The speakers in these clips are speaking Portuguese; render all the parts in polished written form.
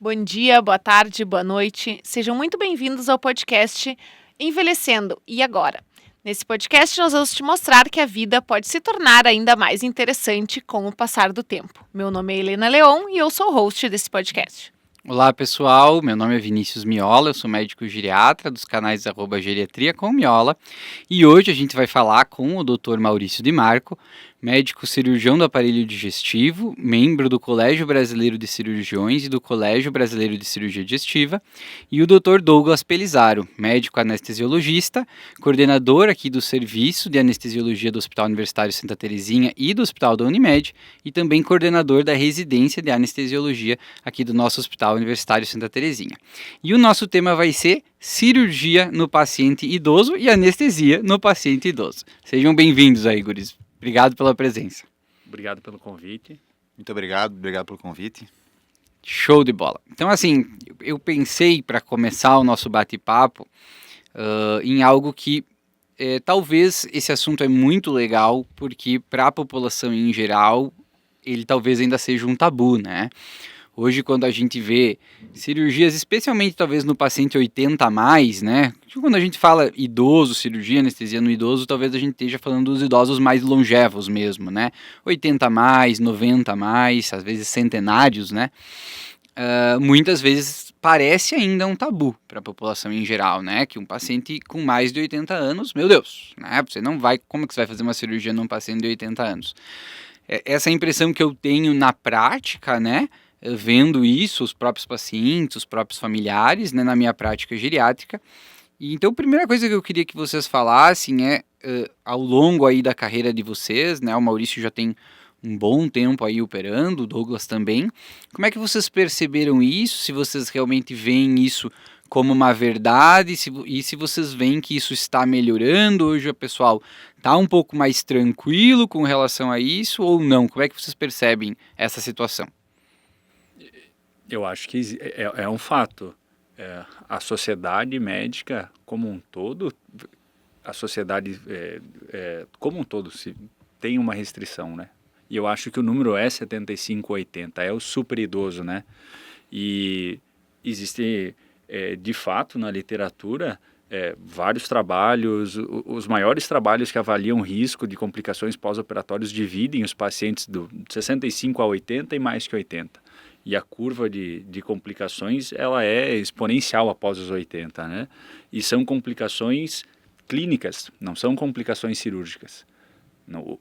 Bom dia, boa tarde, boa noite. Sejam muito bem-vindos ao podcast Envelhecendo e Agora. Nesse podcast, nós vamos te mostrar que a vida pode se tornar ainda mais interessante com o passar do tempo. Meu nome é Helena Leon e eu sou o host desse podcast. Olá pessoal, meu nome é Vinícius Miola, eu sou médico geriatra dos canais @geriatria com Miola e hoje a gente vai falar com o Dr. Maurício Di Marco, médico cirurgião do aparelho digestivo, membro do Colégio Brasileiro de Cirurgiões e do Colégio Brasileiro de Cirurgia Digestiva, e o Dr. Douglas Pelizaro, médico anestesiologista, coordenador aqui do Serviço de Anestesiologia do Hospital Universitário Santa Terezinha e do Hospital da Unimed, e também coordenador da residência de anestesiologia aqui do nosso Hospital Universitário Santa Terezinha. E o nosso tema vai ser cirurgia no paciente idoso e anestesia no paciente idoso. Sejam bem-vindos aí, guris. Obrigado pela presença. Obrigado pelo convite. Muito obrigado pelo convite. Show de bola. Então, assim, eu pensei para começar o nosso bate-papo em algo que talvez esse assunto é muito legal, porque para a população em geral, ele talvez ainda seja um tabu, né? Hoje, quando a gente vê cirurgias, especialmente talvez no paciente 80 a mais, né? Quando a gente fala idoso, cirurgia, anestesia no idoso, talvez a gente esteja falando dos idosos mais longevos mesmo, né? 80 a mais, 90 a mais, às vezes centenários, né? Muitas vezes parece ainda um tabu para a população em geral, né? Que um paciente com mais de 80 anos, meu Deus, né? Você não vai, como que você vai fazer uma cirurgia num paciente de 80 anos? Essa é a impressão que eu tenho na prática, né? Vendo isso, os próprios pacientes, os próprios familiares, né, na minha prática geriátrica. E então, a primeira coisa que eu queria que vocês falassem é, ao longo aí da carreira de vocês, né, o Maurício já tem um bom tempo aí operando, o Douglas também, como é que vocês perceberam isso, se vocês realmente veem isso como uma verdade, e se vocês veem que isso está melhorando, hoje o pessoal está um pouco mais tranquilo com relação a isso ou não? Como é que vocês percebem essa situação? Eu acho que é um fato. A sociedade médica como um todo, a sociedade como um todo tem uma restrição, né? E eu acho que o número é 75, 80, é o super idoso, né? E existe, de fato, na literatura, vários trabalhos, os maiores trabalhos que avaliam risco de complicações pós-operatórias dividem os pacientes do 65 a 80 e mais que 80. E a curva de complicações, ela é exponencial após os 80, né? E são complicações clínicas, não são complicações cirúrgicas.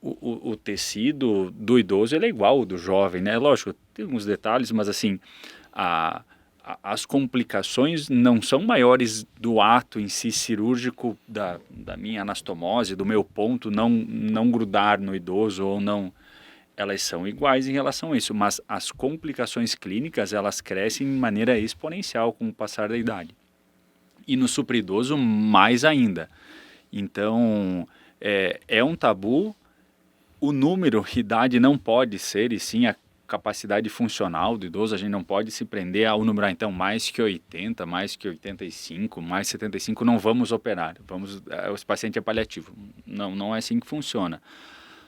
O tecido do idoso ele é igual ao do jovem, né? Lógico, tem alguns detalhes, mas assim, as complicações não são maiores do ato em si cirúrgico, da minha anastomose, do meu ponto não grudar no idoso ou não. Elas são iguais em relação a isso, mas as complicações clínicas elas crescem de maneira exponencial com o passar da idade. E no superidoso mais ainda. Então, é um tabu. O número, idade não pode ser, e sim a capacidade funcional do idoso. A gente não pode se prender ao número, então, mais que 80, mais que 85, mais 75, não vamos operar. Esse paciente é paliativo. Não é assim que funciona.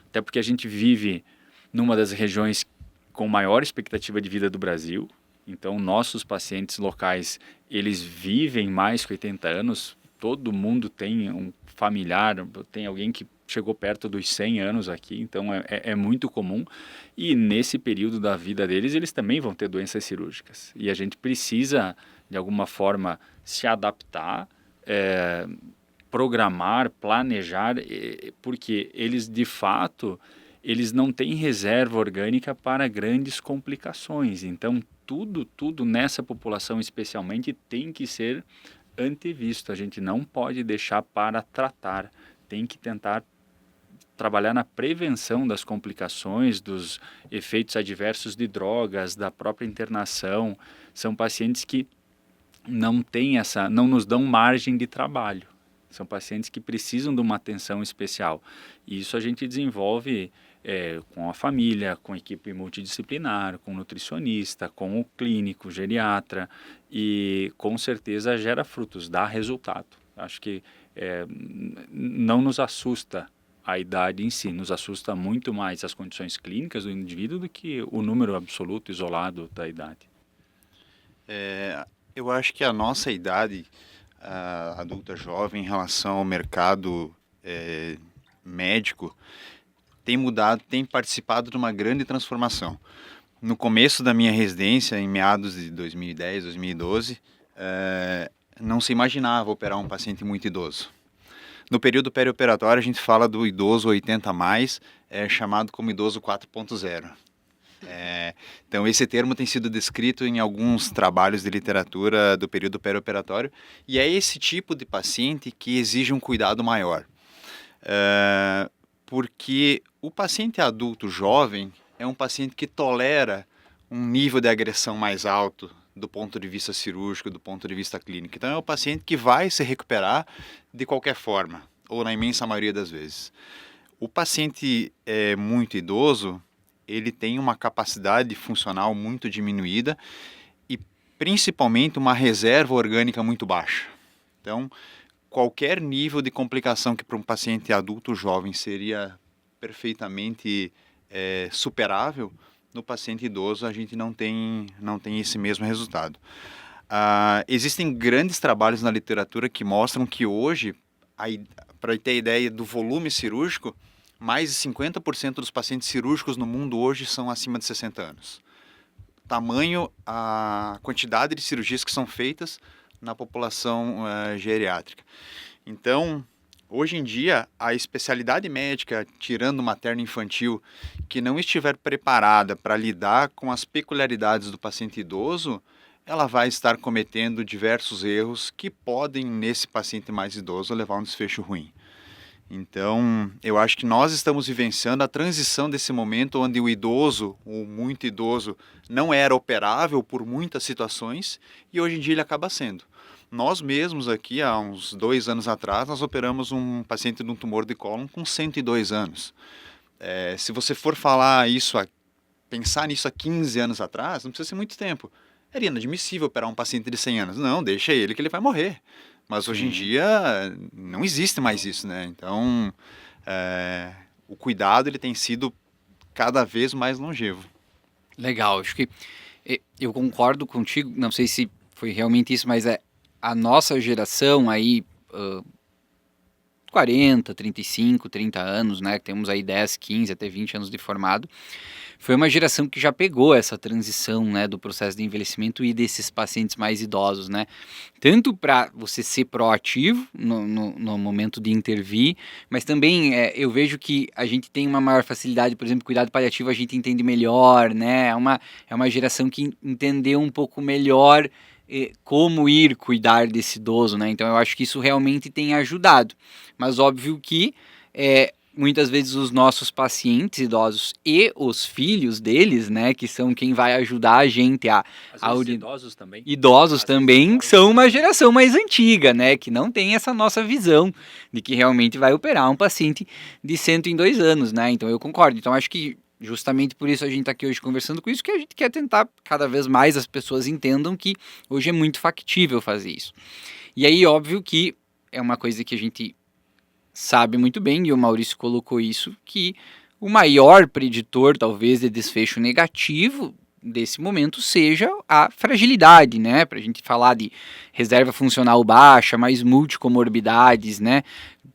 Até porque a gente vive numa das regiões com maior expectativa de vida do Brasil. Então, nossos pacientes locais, eles vivem mais que 80 anos. Todo mundo tem um familiar, tem alguém que chegou perto dos 100 anos aqui, então é muito comum. E nesse período da vida deles, eles também vão ter doenças cirúrgicas. E a gente precisa, de alguma forma, se adaptar, programar, planejar, porque eles, de fato, eles não têm reserva orgânica para grandes complicações. Então, tudo nessa população especialmente tem que ser antevisto. A gente não pode deixar para tratar. Tem que tentar trabalhar na prevenção das complicações, dos efeitos adversos de drogas, da própria internação. São pacientes que não nos dão margem de trabalho. São pacientes que precisam de uma atenção especial. E isso a gente desenvolve com a família, com a equipe multidisciplinar, com o nutricionista, com o clínico, geriatra, e com certeza gera frutos, dá resultado. Acho que não nos assusta a idade em si, nos assusta muito mais as condições clínicas do indivíduo do que o número absoluto isolado da idade. Eu acho que a nossa idade, adulta jovem, em relação ao mercado médico, tem mudado, tem participado de uma grande transformação. No começo da minha residência, em meados de 2010, 2012, não se imaginava operar um paciente muito idoso. No período perioperatório, a gente fala do idoso 80 a mais, chamado como idoso 4.0. Então, esse termo tem sido descrito em alguns trabalhos de literatura do período perioperatório, e é esse tipo de paciente que exige um cuidado maior. Porque o paciente adulto jovem é um paciente que tolera um nível de agressão mais alto do ponto de vista cirúrgico, do ponto de vista clínico. Então, é um paciente que vai se recuperar de qualquer forma, ou na imensa maioria das vezes. O paciente muito idoso, ele tem uma capacidade funcional muito diminuída e principalmente uma reserva orgânica muito baixa. Então, qualquer nível de complicação que para um paciente adulto jovem seria perfeitamente superável, no paciente idoso a gente não tem esse mesmo resultado. Existem grandes trabalhos na literatura que mostram que hoje, para ter ideia do volume cirúrgico, mais de 50% dos pacientes cirúrgicos no mundo hoje são acima de 60 anos. Tamanho, a quantidade de cirurgias que são feitas na população geriátrica. Então, hoje em dia, a especialidade médica, tirando materno-infantil, que não estiver preparada para lidar com as peculiaridades do paciente idoso, ela vai estar cometendo diversos erros que podem, nesse paciente mais idoso, levar a um desfecho ruim. Então, eu acho que nós estamos vivenciando a transição desse momento onde o idoso, o muito idoso, não era operável por muitas situações e hoje em dia ele acaba sendo. Nós mesmos aqui, há uns 2 anos atrás, nós operamos um paciente de um tumor de cólon com 102 anos. Se você for pensar nisso há 15 anos atrás, não precisa ser muito tempo. Era inadmissível operar um paciente de 100 anos. Não, deixa ele que ele vai morrer. Mas hoje em dia não existe mais isso, né? Então, o cuidado ele tem sido cada vez mais longevo. Legal, acho que eu concordo contigo, não sei se foi realmente isso, mas a nossa geração aí, 40, 35, 30 anos, né, que temos aí 10, 15, até 20 anos de formado, foi uma geração que já pegou essa transição, né, do processo de envelhecimento e desses pacientes mais idosos, né, tanto para você ser proativo no momento de intervir, mas também eu vejo que a gente tem uma maior facilidade, por exemplo, cuidado paliativo a gente entende melhor, né, é uma geração que entendeu um pouco melhor como ir cuidar desse idoso, né, então eu acho que isso realmente tem ajudado, mas óbvio que muitas vezes os nossos pacientes idosos e os filhos deles, né, que são quem vai ajudar a gente idosos também. Idosos também são uma geração mais antiga, né, que não tem essa nossa visão de que realmente vai operar um paciente de 102 anos, né, então eu concordo. Então acho que justamente por isso a gente está aqui hoje conversando com isso, que a gente quer tentar cada vez mais as pessoas entendam que hoje é muito factível fazer isso. E aí, óbvio que é uma coisa que a gente sabe muito bem, e o Maurício colocou isso, que o maior preditor, talvez, de desfecho negativo desse momento seja a fragilidade, né? Para a gente falar de reserva funcional baixa, mais multicomorbidades, né?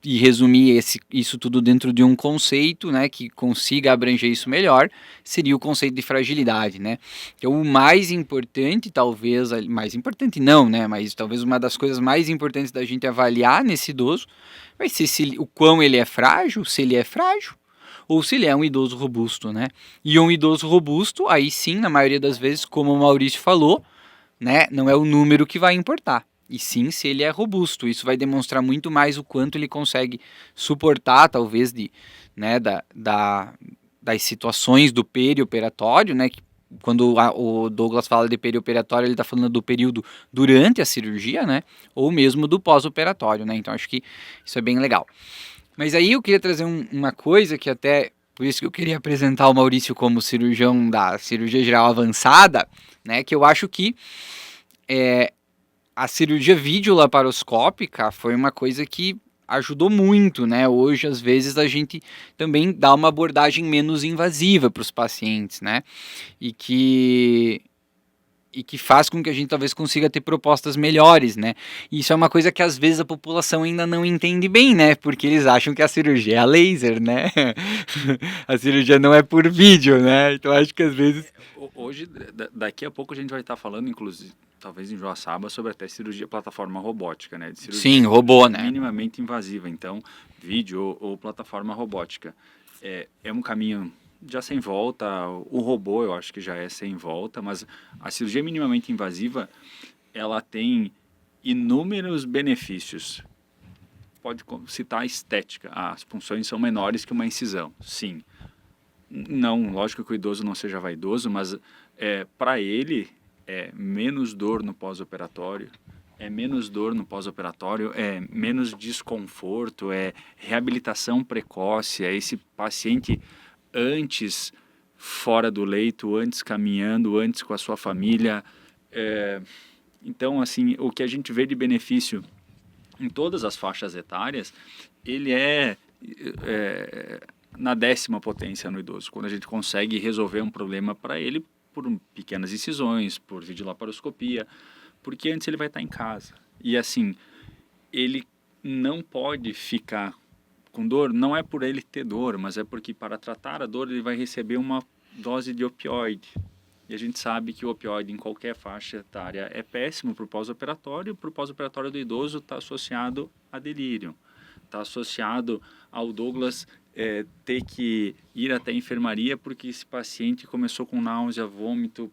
E resumir isso tudo dentro de um conceito, né? Que consiga abranger isso melhor, seria o conceito de fragilidade, né? Então, o mais importante, talvez, mais importante não, né? Mas talvez uma das coisas mais importantes da gente avaliar nesse idoso vai ser o quão ele é frágil, se ele é frágil, ou se ele é um idoso robusto, né? E um idoso robusto, aí sim, na maioria das vezes, como o Maurício falou, né, não é o número que vai importar, e sim se ele é robusto. Isso vai demonstrar muito mais o quanto ele consegue suportar, talvez, das situações do perioperatório, né, que quando o Douglas fala de perioperatório, ele está falando do período durante a cirurgia, né? Ou mesmo do pós-operatório, né? Então, acho que isso é bem legal. Mas aí eu queria trazer uma coisa que até, por isso que eu queria apresentar o Maurício como cirurgião da cirurgia geral avançada, né? Que eu acho que a cirurgia videolaparoscópica foi uma coisa que ajudou muito, né? Hoje, às vezes, a gente também dá uma abordagem menos invasiva para os pacientes, né? E que e que faz com que a gente talvez consiga ter propostas melhores, né? E isso é uma coisa que às vezes a população ainda não entende bem, né? Porque eles acham que a cirurgia é a laser, né? A cirurgia não é por vídeo, né? Então acho que às vezes... Hoje, daqui a pouco a gente vai estar falando, inclusive, talvez em Joaçaba, sobre até cirurgia plataforma robótica, né? De cirurgia Sim, robô, né? minimamente invasiva, então vídeo ou plataforma robótica. É um caminho já sem volta, o robô eu acho que já é sem volta, mas a cirurgia minimamente invasiva, ela tem inúmeros benefícios. Pode citar a estética, as funções são menores que uma incisão, sim. Não, lógico que o idoso não seja vaidoso, mas para ele é menos dor no pós-operatório, é menos desconforto, é reabilitação precoce, é esse paciente antes fora do leito, antes caminhando, antes com a sua família. Então, assim, o que a gente vê de benefício em todas as faixas etárias, ele é na 10ª potência no idoso, quando a gente consegue resolver um problema para ele por pequenas incisões, por videolaparoscopia, porque antes ele vai estar em casa. E assim, ele não pode ficar com dor, não é por ele ter dor, mas é porque para tratar a dor ele vai receber uma dose de opioide. E a gente sabe que o opioide em qualquer faixa etária é péssimo para o pós-operatório do idoso está associado a delírio, está associado ao Douglas ter que ir até a enfermaria porque esse paciente começou com náusea, vômito,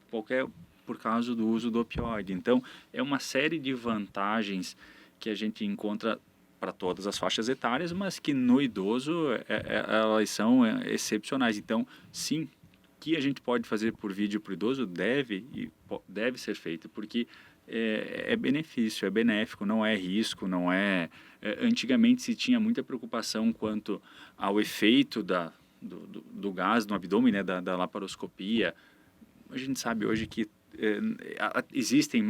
por causa do uso do opioide. Então, é uma série de vantagens que a gente encontra para todas as faixas etárias, mas que no idoso elas são excepcionais. Então, sim, que a gente pode fazer por vídeo para o idoso deve ser feito, porque é benefício, é benéfico, não é risco, não é... Antigamente se tinha muita preocupação quanto ao efeito do gás no abdômen, né, da laparoscopia. A gente sabe hoje que existem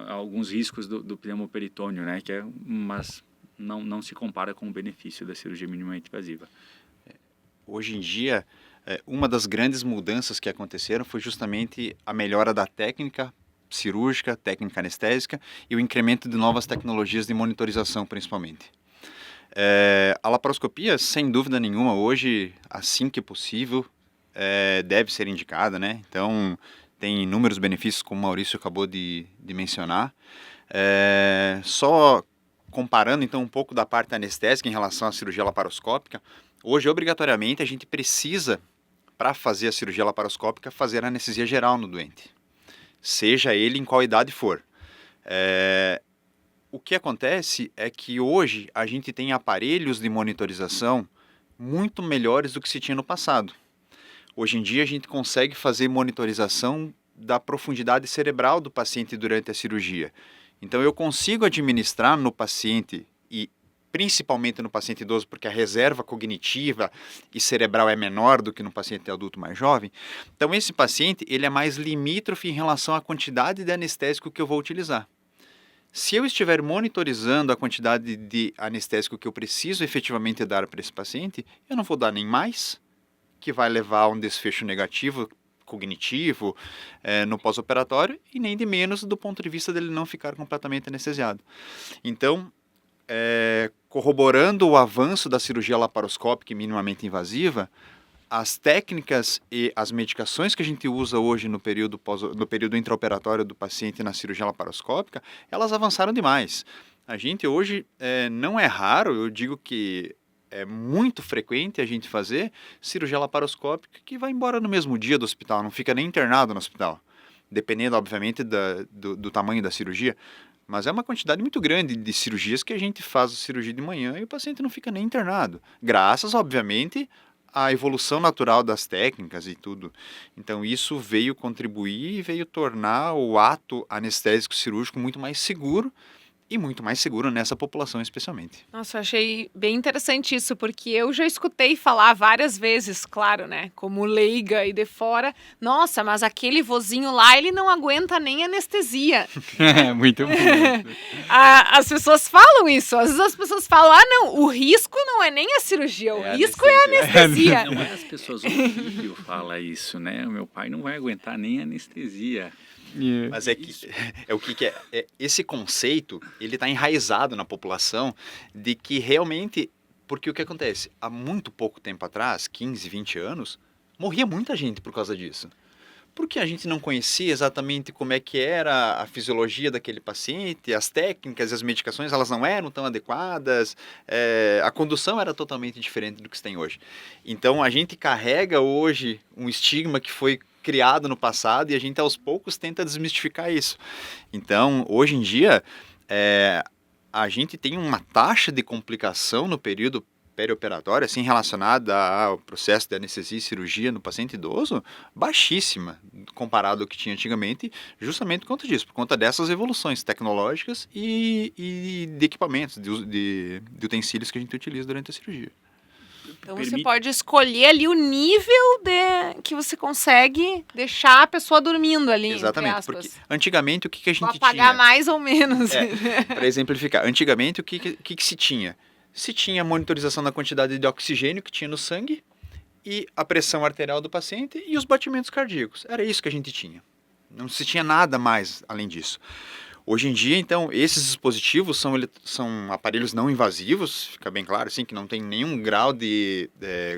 alguns riscos do pneumoperitônio, né, mas não se compara com o benefício da cirurgia minimamente invasiva. Hoje em dia, uma das grandes mudanças que aconteceram foi justamente a melhora da técnica cirúrgica, técnica anestésica e o incremento de novas tecnologias de monitorização, principalmente. A laparoscopia, sem dúvida nenhuma, hoje, assim que possível, deve ser indicada, né? Então, tem inúmeros benefícios, como o Maurício acabou de mencionar. Só comparando, então, um pouco da parte anestésica em relação à cirurgia laparoscópica, hoje, obrigatoriamente, a gente precisa, para fazer a cirurgia laparoscópica, fazer a anestesia geral no doente, seja ele em qual idade for. O que acontece é que hoje a gente tem aparelhos de monitorização muito melhores do que se tinha no passado. Hoje em dia a gente consegue fazer monitorização da profundidade cerebral do paciente durante a cirurgia. Então eu consigo administrar no paciente, e principalmente no paciente idoso, porque a reserva cognitiva e cerebral é menor do que no paciente adulto mais jovem. Então esse paciente ele é mais limítrofe em relação à quantidade de anestésico que eu vou utilizar. Se eu estiver monitorizando a quantidade de anestésico que eu preciso efetivamente dar para esse paciente, eu não vou dar nem mais, que vai levar a um desfecho negativo cognitivo no pós-operatório, e nem de menos do ponto de vista dele não ficar completamente anestesiado. Então, corroborando o avanço da cirurgia laparoscópica e minimamente invasiva, as técnicas e as medicações que a gente usa hoje no período intraoperatório do paciente na cirurgia laparoscópica, elas avançaram demais. A gente hoje, não é raro, eu digo que é muito frequente a gente fazer cirurgia laparoscópica que vai embora no mesmo dia do hospital, não fica nem internado no hospital, dependendo, obviamente, do tamanho da cirurgia. Mas é uma quantidade muito grande de cirurgias que a gente faz a cirurgia de manhã e o paciente não fica nem internado, graças, obviamente, à evolução natural das técnicas e tudo. Então isso veio contribuir e veio tornar o ato anestésico cirúrgico muito mais seguro, e muito mais seguro nessa população especialmente. Nossa, eu achei bem interessante isso, porque eu já escutei falar várias vezes, claro, né, como leiga e de fora, nossa, mas aquele vozinho lá, ele não aguenta nem anestesia. Muito bom. As pessoas falam isso, às vezes as pessoas falam, não, o risco não é nem a cirurgia, o risco é a anestesia. Não é as pessoas, o filho fala isso, né, o meu pai não vai aguentar nem anestesia. Mas é que é o que é esse conceito, ele está enraizado na população de que realmente, porque o que acontece? Há muito pouco tempo atrás, 15, 20 anos, morria muita gente por causa disso. Porque a gente não conhecia exatamente como é que era a fisiologia daquele paciente, as técnicas e as medicações, elas não eram tão adequadas, a condução era totalmente diferente do que se tem hoje. Então a gente carrega hoje um estigma que foi criado no passado e a gente aos poucos tenta desmistificar isso. Então, hoje em dia, a gente tem uma taxa de complicação no período perioperatória, assim, relacionada ao processo de anestesia e cirurgia no paciente idoso, baixíssima, comparado ao que tinha antigamente, justamente por conta disso, por conta dessas evoluções tecnológicas e de equipamentos, de utensílios que a gente utiliza durante a cirurgia. Então você pode escolher ali o nível que você consegue deixar a pessoa dormindo ali. Exatamente, porque antigamente o que a gente tinha? Apagar mais ou menos. Para exemplificar, antigamente o que se tinha? Se tinha monitorização da quantidade de oxigênio que tinha no sangue e a pressão arterial do paciente e os batimentos cardíacos. Era isso que a gente tinha. Não se tinha nada mais além disso. Hoje em dia, então, esses dispositivos são aparelhos não invasivos, fica bem claro, assim, que não tem nenhum grau de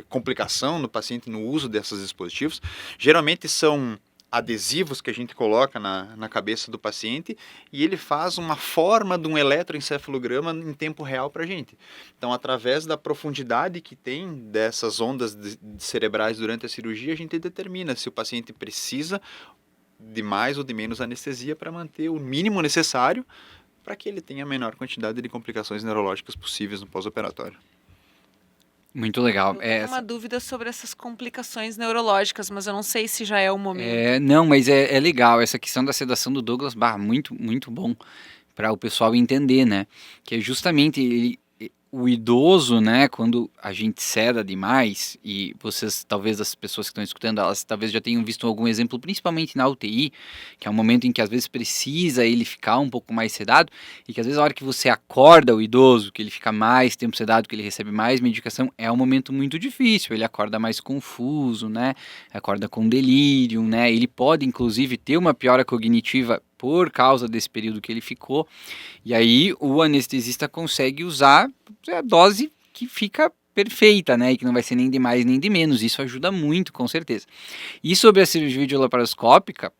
complicação no paciente no uso desses dispositivos. Geralmente são adesivos que a gente coloca na cabeça do paciente e ele faz uma forma de um eletroencefalograma em tempo real para a gente. Então, através da profundidade que tem dessas ondas cerebrais durante a cirurgia, a gente determina se o paciente precisa de mais ou de menos anestesia para manter o mínimo necessário para que ele tenha a menor quantidade de complicações neurológicas possíveis no pós-operatório. Muito legal. Eu tenho uma dúvida sobre essas complicações neurológicas, mas eu não sei se já é o momento. Não, mas é legal. Essa questão da sedação do Douglas, muito, muito bom para o pessoal entender, né? Que é justamente o idoso, né, quando a gente seda demais, e vocês, talvez as pessoas que estão escutando, elas talvez já tenham visto algum exemplo, principalmente na UTI, que é um momento em que às vezes precisa ele ficar um pouco mais sedado, e que às vezes a hora que você acorda o idoso, que ele fica mais tempo sedado, que ele recebe mais medicação, é um momento muito difícil, ele acorda mais confuso, né, acorda com delírio, né, ele pode inclusive ter uma piora cognitiva por causa desse período que ele ficou, e aí o anestesista consegue usar a dose que fica perfeita, né, e que não vai ser nem de mais nem de menos, isso ajuda muito, com certeza. E sobre a cirurgia videolaparoscópica,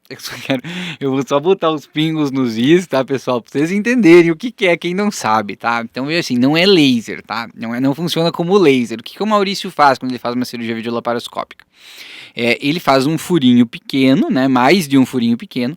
eu vou só botar os pingos nos is, tá, pessoal, pra vocês entenderem o que é, quem não sabe, tá, então assim, não é laser, tá, não funciona como laser. O que o Maurício faz quando ele faz uma cirurgia videolaparoscópica? Ele faz um furinho pequeno, né, mais de um furinho pequeno,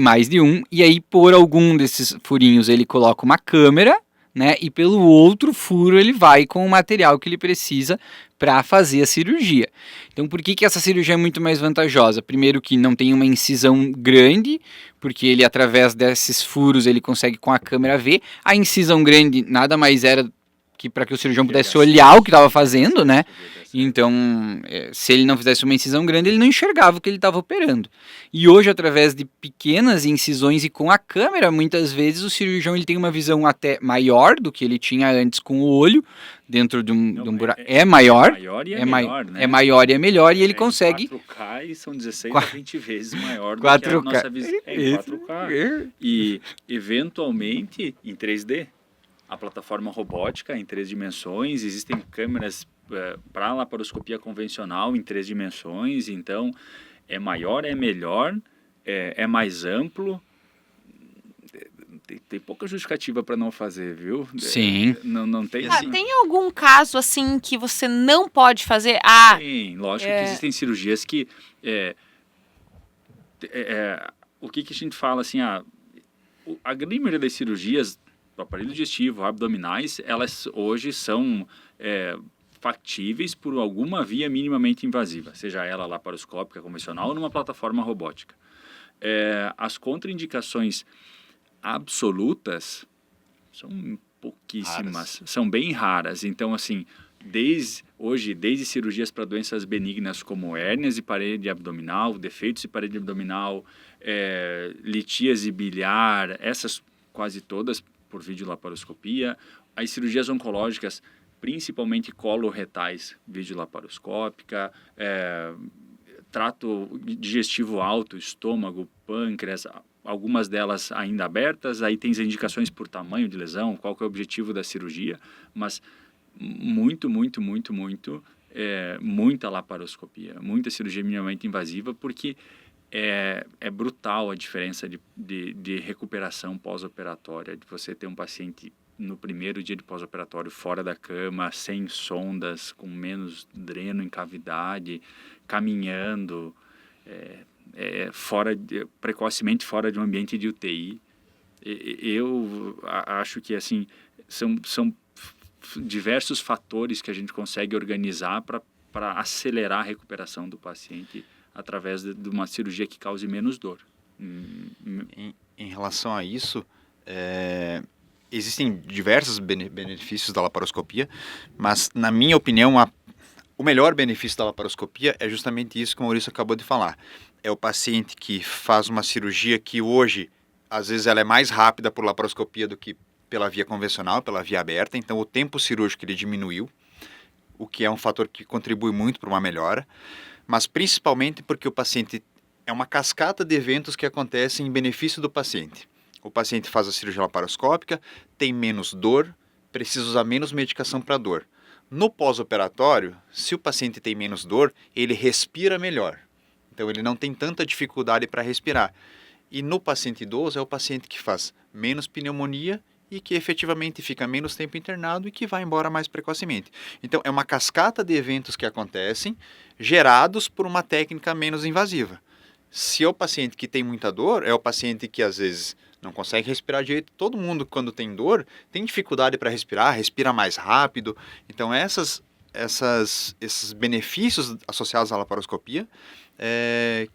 mais de um, e aí por algum desses furinhos ele coloca uma câmera, né, e pelo outro furo ele vai com o material que ele precisa para fazer a cirurgia. Então por que essa cirurgia é muito mais vantajosa? Primeiro que não tem uma incisão grande, porque ele através desses furos ele consegue com a câmera ver. A incisão grande nada mais era que para que o cirurgião pudesse olhar o que estava fazendo, né? Então, se ele não fizesse uma incisão grande, ele não enxergava o que ele estava operando. E hoje, através de pequenas incisões e com a câmera, muitas vezes o cirurgião ele tem uma visão até maior do que ele tinha antes com o olho, dentro de um buraco. É maior. É melhor, né? É maior e é melhor, e ele consegue... 4K e são 16 a 20 vezes maior do que a nossa visão. Em 4K. E, eventualmente, em 3D. A plataforma robótica em 3 dimensões, existem câmeras para laparoscopia convencional em 3 dimensões, então é maior, é melhor, é mais amplo. Tem pouca justificativa para não fazer, viu? Sim. Não tem. Tem algum caso assim que você não pode fazer? Sim, lógico que existem cirurgias que o que a gente fala assim, a grande maioria das cirurgias do aparelho digestivo, abdominais, elas hoje são factíveis por alguma via minimamente invasiva, seja ela laparoscópica convencional ou numa plataforma robótica. As contraindicações absolutas são pouquíssimas, são bem raras. Então, assim, desde cirurgias para doenças benignas como hérnias de parede abdominal, defeitos de parede abdominal, litíase biliar, essas quase todas por videolaparoscopia, as cirurgias oncológicas, principalmente coloretais, videolaparoscópica, trato digestivo alto, estômago, pâncreas, algumas delas ainda abertas, aí tem as indicações por tamanho de lesão, qual que é o objetivo da cirurgia, mas muita laparoscopia, muita cirurgia minimamente invasiva, porque é brutal a diferença de recuperação pós-operatória, de você ter um paciente no primeiro dia de pós-operatório fora da cama, sem sondas, com menos dreno em cavidade, caminhando, precocemente fora de um ambiente de UTI. Eu acho que assim são diversos fatores que a gente consegue organizar para acelerar a recuperação do paciente através de uma cirurgia que cause menos dor. Em relação a isso, existem diversos benefícios da laparoscopia, mas, na minha opinião, o melhor benefício da laparoscopia é justamente isso que o Maurício acabou de falar. É o paciente que faz uma cirurgia que hoje, às vezes, ela é mais rápida por laparoscopia do que pela via convencional, pela via aberta, então o tempo cirúrgico ele diminuiu, o que é um fator que contribui muito para uma melhora, mas principalmente porque o paciente é uma cascata de eventos que acontecem em benefício do paciente. O paciente faz a cirurgia laparoscópica, tem menos dor, precisa usar menos medicação para dor. No pós-operatório, se o paciente tem menos dor, ele respira melhor. Então ele não tem tanta dificuldade para respirar. E no paciente idoso é o paciente que faz menos pneumonia e que efetivamente fica menos tempo internado e que vai embora mais precocemente. Então é uma cascata de eventos que acontecem gerados por uma técnica menos invasiva. Se é o paciente que tem muita dor, é o paciente que às vezes não consegue respirar direito. Todo mundo, quando tem dor, tem dificuldade para respirar, respira mais rápido. Então, esses benefícios associados à laparoscopia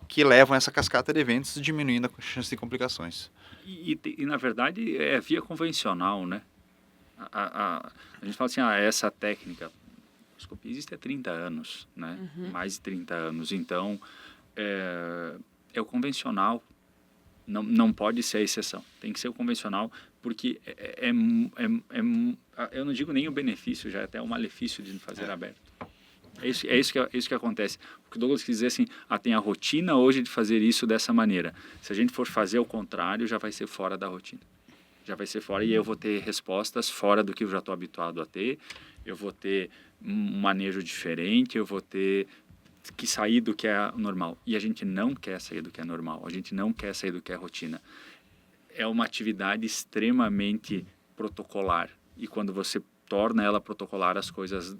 que levam a essa cascata de eventos, diminuindo a chance de complicações. E na verdade, é via convencional, né? A gente fala assim, essa técnica, a laparoscopia existe há 30 anos, né? Mais de 30 anos. Então, é o convencional. Não pode ser a exceção, tem que ser o convencional, porque eu não digo nem o benefício, já é até o malefício de fazer aberto. É isso que acontece. O que o Douglas quis dizer assim, tem a rotina hoje de fazer isso dessa maneira. Se a gente for fazer o contrário, já vai ser fora da rotina. Já vai ser fora e eu vou ter respostas fora do que eu já estou habituado a ter, eu vou ter um manejo diferente, eu vou ter que sair do que é normal. E a gente não quer sair do que é normal, a gente não quer sair do que é rotina. É uma atividade extremamente protocolar. E quando você torna ela protocolar, as coisas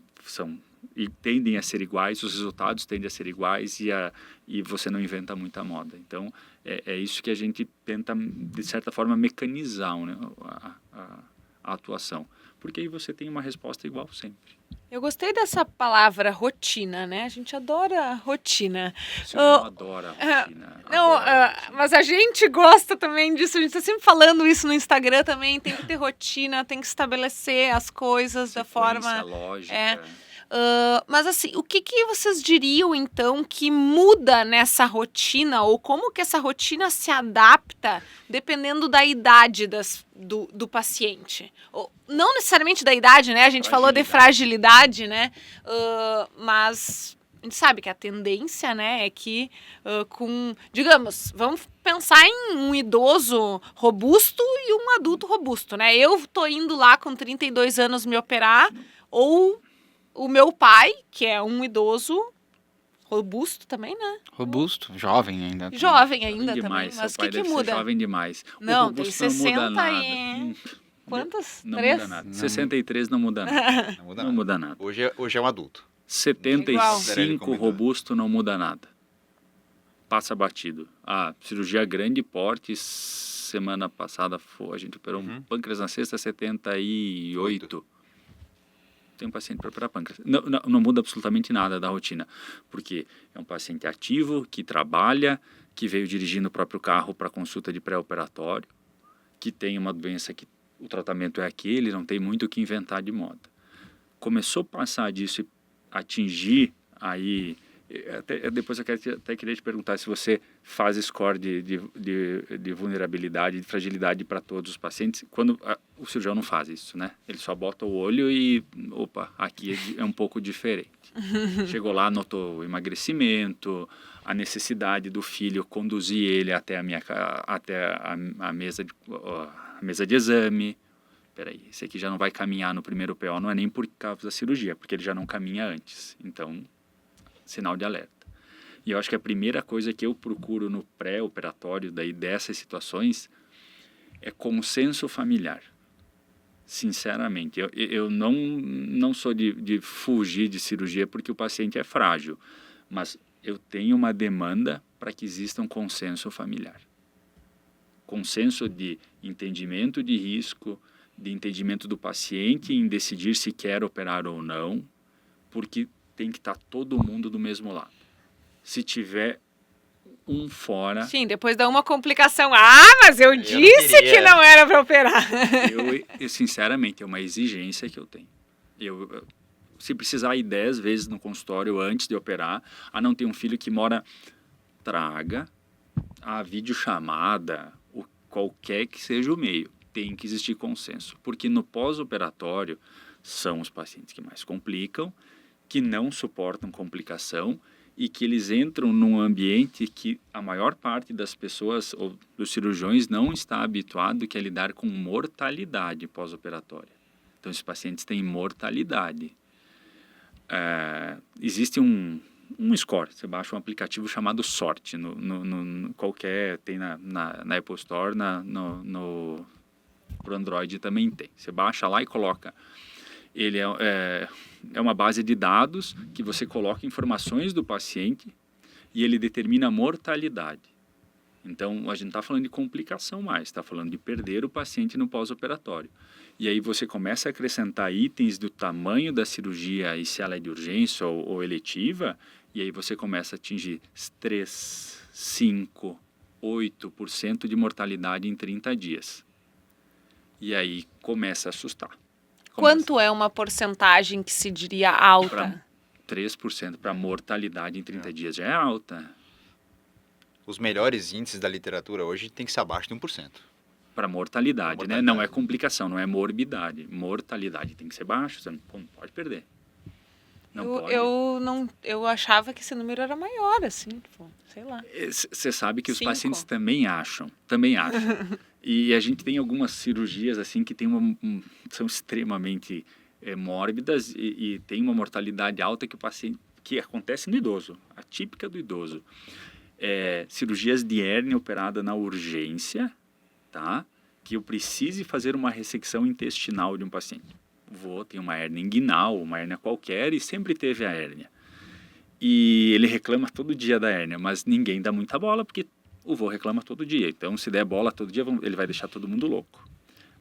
tendem a ser iguais, os resultados tendem a ser iguais e você não inventa muita moda. Então, é isso que a gente tenta, de certa forma, mecanizar, né, a atuação. Porque aí você tem uma resposta igual sempre. Eu gostei dessa palavra rotina, né? A gente adora rotina. Você não adora a rotina. Mas a gente gosta também disso. A gente está sempre falando isso no Instagram também. Tem que ter rotina, tem que estabelecer as coisas da forma... lógica. Mas assim, o que vocês diriam então que muda nessa rotina ou como que essa rotina se adapta dependendo da idade do paciente? Não necessariamente da idade, né? A gente falou de fragilidade, né? Mas a gente sabe que a tendência, né, é que digamos, vamos pensar em um idoso robusto e um adulto robusto, né? Eu tô indo lá com 32 anos me operar ou o meu pai, que é um idoso robusto também, né? Robusto, jovem ainda. Jovem ainda demais, também. Mas o pai que deve muda? Ser jovem demais. Não, tem 60 não muda nada. Quantos? Não 3? muda nada. 63 não muda nada. Não muda nada. Hoje é um adulto. 75 robusto não muda nada. Passa batido. Cirurgia grande porte, semana passada a gente operou um pâncreas na sexta, 78. Tem um paciente para operar pâncreas. Não muda absolutamente nada da rotina, porque é um paciente ativo, que trabalha, que veio dirigindo o próprio carro para consulta de pré-operatório, que tem uma doença que o tratamento é aquele, não tem muito o que inventar de moda. Começou a passar disso e atingir aí... depois eu queria te perguntar se você faz score de vulnerabilidade, de fragilidade para todos os pacientes, quando o cirurgião não faz isso, né? Ele só bota o olho e, opa, aqui é um pouco diferente. Chegou lá, notou o emagrecimento, a necessidade do filho conduzir ele até a mesa de exame. Peraí, esse aqui já não vai caminhar no primeiro PO, não é nem por causa da cirurgia, porque ele já não caminha antes. Então, sinal de alerta. E eu acho que a primeira coisa que eu procuro no pré-operatório dessas situações é consenso familiar. Sinceramente, eu não sou de fugir de cirurgia porque o paciente é frágil, mas eu tenho uma demanda para que exista um consenso familiar. Consenso de entendimento de risco, de entendimento do paciente em decidir se quer operar ou não, porque tem que estar todo mundo do mesmo lado. Se tiver um fora... Sim, depois dá uma complicação. Mas eu disse que não era para operar. Eu, sinceramente, é uma exigência que eu tenho. Se precisar ir 10 vezes no consultório antes de operar, não ter um filho que mora, traga a videochamada, qualquer que seja o meio, tem que existir consenso. Porque no pós-operatório são os pacientes que mais complicam, que não suportam complicação e que eles entram num ambiente que a maior parte das pessoas ou dos cirurgiões não está habituado, que é lidar com mortalidade pós-operatória. Então, esses pacientes têm mortalidade. Existe um score, você baixa um aplicativo chamado Sorte, tem na Apple Store, pro Android também tem. Você baixa lá e coloca. Ele é uma base de dados que você coloca informações do paciente e ele determina a mortalidade. Então, a gente não está falando de complicação mais, está falando de perder o paciente no pós-operatório. E aí você começa a acrescentar itens do tamanho da cirurgia e se ela é de urgência ou eletiva, e aí você começa a atingir 3, 5, 8% de mortalidade em 30 dias. E aí começa a assustar. Quanto é uma porcentagem que se diria alta? 3% para mortalidade em 30 dias já é alta. Os melhores índices da literatura hoje tem que ser abaixo de 1%. Para mortalidade, né? Não é complicação, não é morbidade. Mortalidade tem que ser baixo, você não pode perder. Eu achava que esse número era maior, assim, tipo, sei lá. Você sabe que os 5. pacientes também acham. E a gente tem algumas cirurgias assim que são extremamente mórbidas e tem uma mortalidade alta que acontece no idoso, a típica do idoso. Cirurgias de hérnia operada na urgência, tá? Que eu precise fazer uma ressecção intestinal de um paciente. Tem uma hérnia inguinal, uma hérnia qualquer, e sempre teve a hérnia. E ele reclama todo dia da hérnia, mas ninguém dá muita bola, porque o vô reclama todo dia. Então, se der bola todo dia, ele vai deixar todo mundo louco.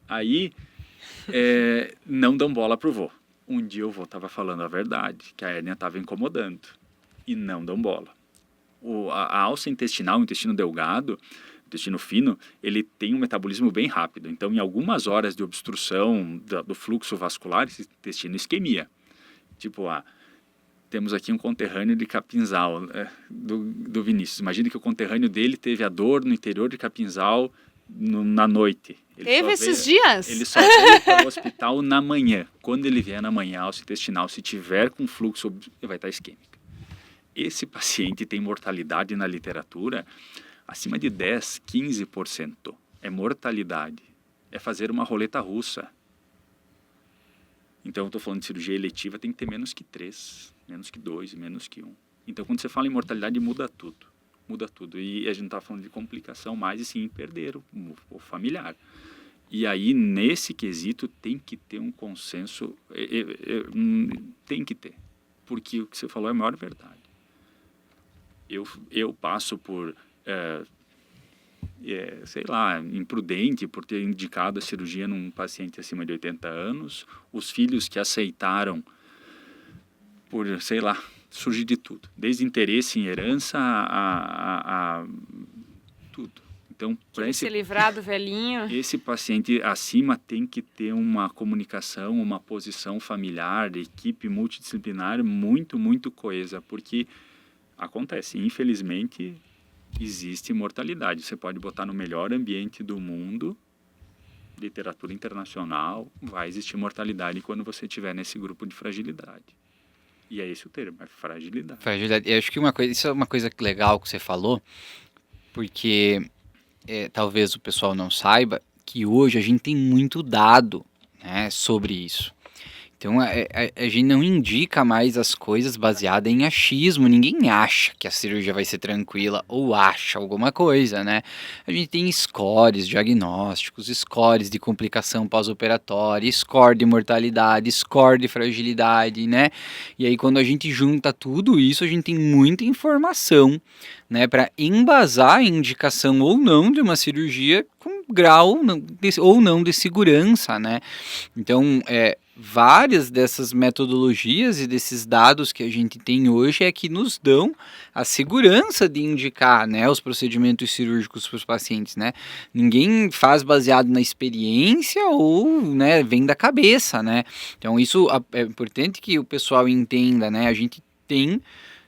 Aí, não dão bola pro vô. Um dia o vô estava falando a verdade, que a hérnia estava incomodando, e não dão bola. A alça intestinal, o intestino delgado, o intestino fino, ele tem um metabolismo bem rápido. Então, em algumas horas de obstrução do fluxo vascular, esse intestino isquemia. Tipo, temos aqui um conterrâneo de Capinzal, do Vinícius. Imagina que o conterrâneo dele teve a dor no interior de Capinzal na noite. Teve esses dias? Ele só veio para o hospital na manhã. Quando ele vier na manhã, a alça intestinal, se tiver com fluxo, ele vai estar isquêmico. Esse paciente tem mortalidade na literatura acima de 10, 15%. É mortalidade. É fazer uma roleta russa. Então, eu estou falando de cirurgia eletiva, tem que ter menos que 3, menos que 2, menos que 1. Então, quando você fala em mortalidade, muda tudo. Muda tudo. E a gente não está falando de complicação mais, e sim perder o familiar. E aí, nesse quesito, tem que ter um consenso. Tem que ter. Porque o que você falou é a maior verdade. Eu passo por, sei lá, imprudente por ter indicado a cirurgia num paciente acima de 80 anos. Os filhos que aceitaram por, sei lá, surge de tudo. Desde interesse em herança a tudo. Então, para se livrar do velhinho. Esse paciente acima tem que ter uma comunicação, uma posição familiar, equipe multidisciplinar muito, muito coesa, porque acontece, infelizmente, existe mortalidade. Você pode botar no melhor ambiente do mundo, literatura internacional, vai existir mortalidade quando você estiver nesse grupo de fragilidade. E é esse o termo, é fragilidade. Fragilidade. Eu acho que isso é uma coisa legal que você falou, porque talvez o pessoal não saiba que hoje a gente tem muito dado, né, sobre isso. Então a gente não indica mais as coisas baseadas em achismo. Ninguém acha que a cirurgia vai ser tranquila ou acha alguma coisa, né? A gente tem scores diagnósticos, scores de complicação pós-operatória, score de mortalidade, score de fragilidade, né? E aí quando a gente junta tudo isso, a gente tem muita informação, né, para embasar a indicação ou não de uma cirurgia com grau ou não de segurança, né? Então, várias dessas metodologias e desses dados que a gente tem hoje é que nos dão a segurança de indicar, né, os procedimentos cirúrgicos para os pacientes, né? Ninguém faz baseado na experiência ou, né, vem da cabeça, né? Então isso é importante que o pessoal entenda, né? A gente tem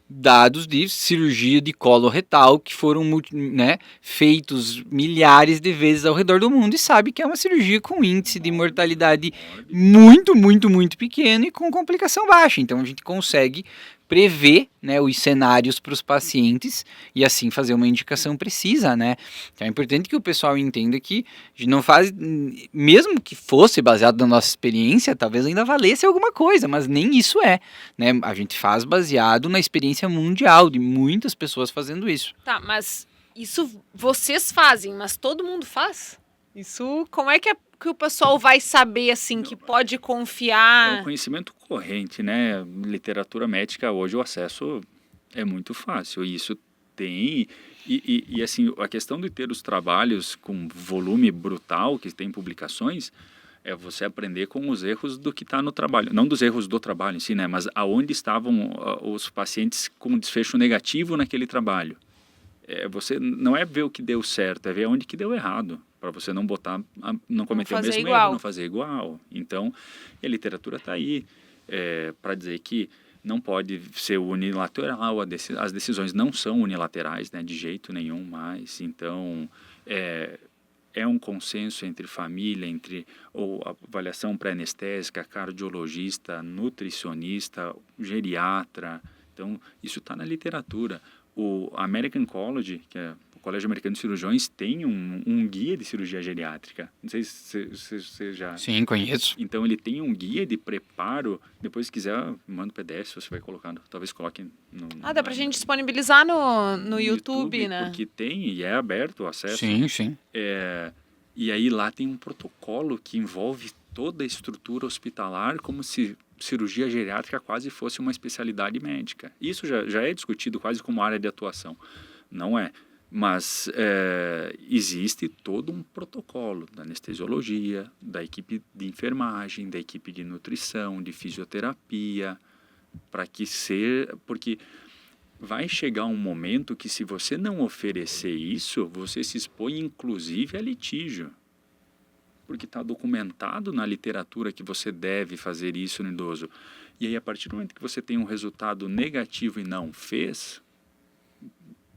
dados de cirurgia de colo retal que foram, né, feitos milhares de vezes ao redor do mundo e sabe que é uma cirurgia com índice de mortalidade muito, muito, muito pequeno e com complicação baixa. Então a gente consegue prever, né, os cenários para os pacientes e assim fazer uma indicação precisa, né? Então é importante que o pessoal entenda que a gente não faz, mesmo que fosse baseado na nossa experiência, talvez ainda valesse alguma coisa, mas nem isso né? A gente faz baseado na experiência mundial de muitas pessoas fazendo isso. Tá, mas isso vocês fazem, mas todo mundo faz? Isso, como é que o pessoal vai saber, assim, que pode É confiar? um conhecimento corrente, né? Literatura médica, hoje o acesso é muito fácil. E isso tem... E assim, a questão de ter os trabalhos com volume brutal, que tem publicações, é você aprender com os erros do que está no trabalho. Não dos erros do trabalho em si, né? Mas aonde estavam os pacientes com desfecho negativo naquele trabalho. Você não é ver o que deu certo, é ver onde que deu errado, para você não botar, não cometer o mesmo erro, não fazer igual. Então, a literatura está aí para dizer que não pode ser unilateral, as decisões não são unilaterais, né, de jeito nenhum mais. Então, é um consenso entre família, entre avaliação pré-anestésica, cardiologista, nutricionista, geriatra. Então, isso está na literatura. O American College, que é o Colégio Americano de Cirurgiões, tem um guia de cirurgia geriátrica. Não sei se você já... Sim, conheço. Então, ele tem um guia de preparo. Depois, se quiser, manda o PDF, você vai colocando. Talvez coloque no... Dá pra gente disponibilizar no YouTube, né? Porque tem e é aberto o acesso. Sim, sim. E aí lá tem um protocolo que envolve toda a estrutura hospitalar, como se cirurgia geriátrica quase fosse uma especialidade médica. Isso já é discutido quase como área de atuação. Não é. Mas existe todo um protocolo da anestesiologia, da equipe de enfermagem, da equipe de nutrição, de fisioterapia, porque vai chegar um momento que, se você não oferecer isso, você se expõe inclusive a litígio. Porque está documentado na literatura que você deve fazer isso no idoso. E aí, a partir do momento que você tem um resultado negativo e não fez,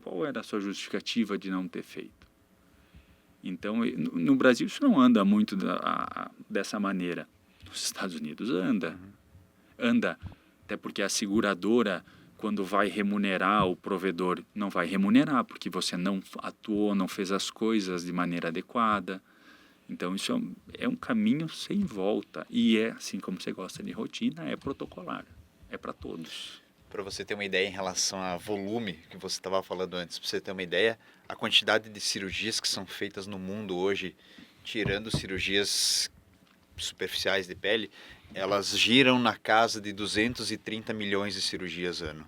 qual era a sua justificativa de não ter feito? Então, no Brasil isso não anda muito dessa maneira. Nos Estados Unidos anda. Anda, até porque a seguradora, quando vai remunerar o provedor, não vai remunerar, porque você não atuou, não fez as coisas de maneira adequada. Então, isso é um caminho sem volta. E assim como você gosta de rotina, é protocolar. É para todos. Para você ter uma ideia em relação a volume que você estava falando antes, para você ter uma ideia, a quantidade de cirurgias que são feitas no mundo hoje, tirando cirurgias superficiais de pele, elas giram na casa de 230 milhões de cirurgias ano.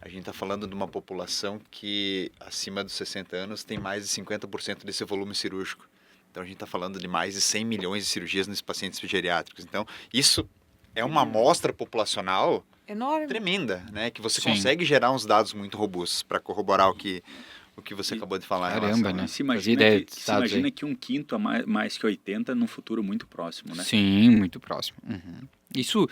A gente está falando de uma população que, acima dos 60 anos, tem mais de 50% desse volume cirúrgico. Então, a gente está falando de mais de 100 milhões de cirurgias nesses pacientes geriátricos. Então, isso é uma amostra populacional enorme, tremenda, né? Que você consegue gerar uns dados muito robustos para corroborar o que você acabou de falar. Caramba, né? Se imagina que um quinto a mais que 80 num futuro muito próximo, né? Sim, muito próximo. Uhum. Isso,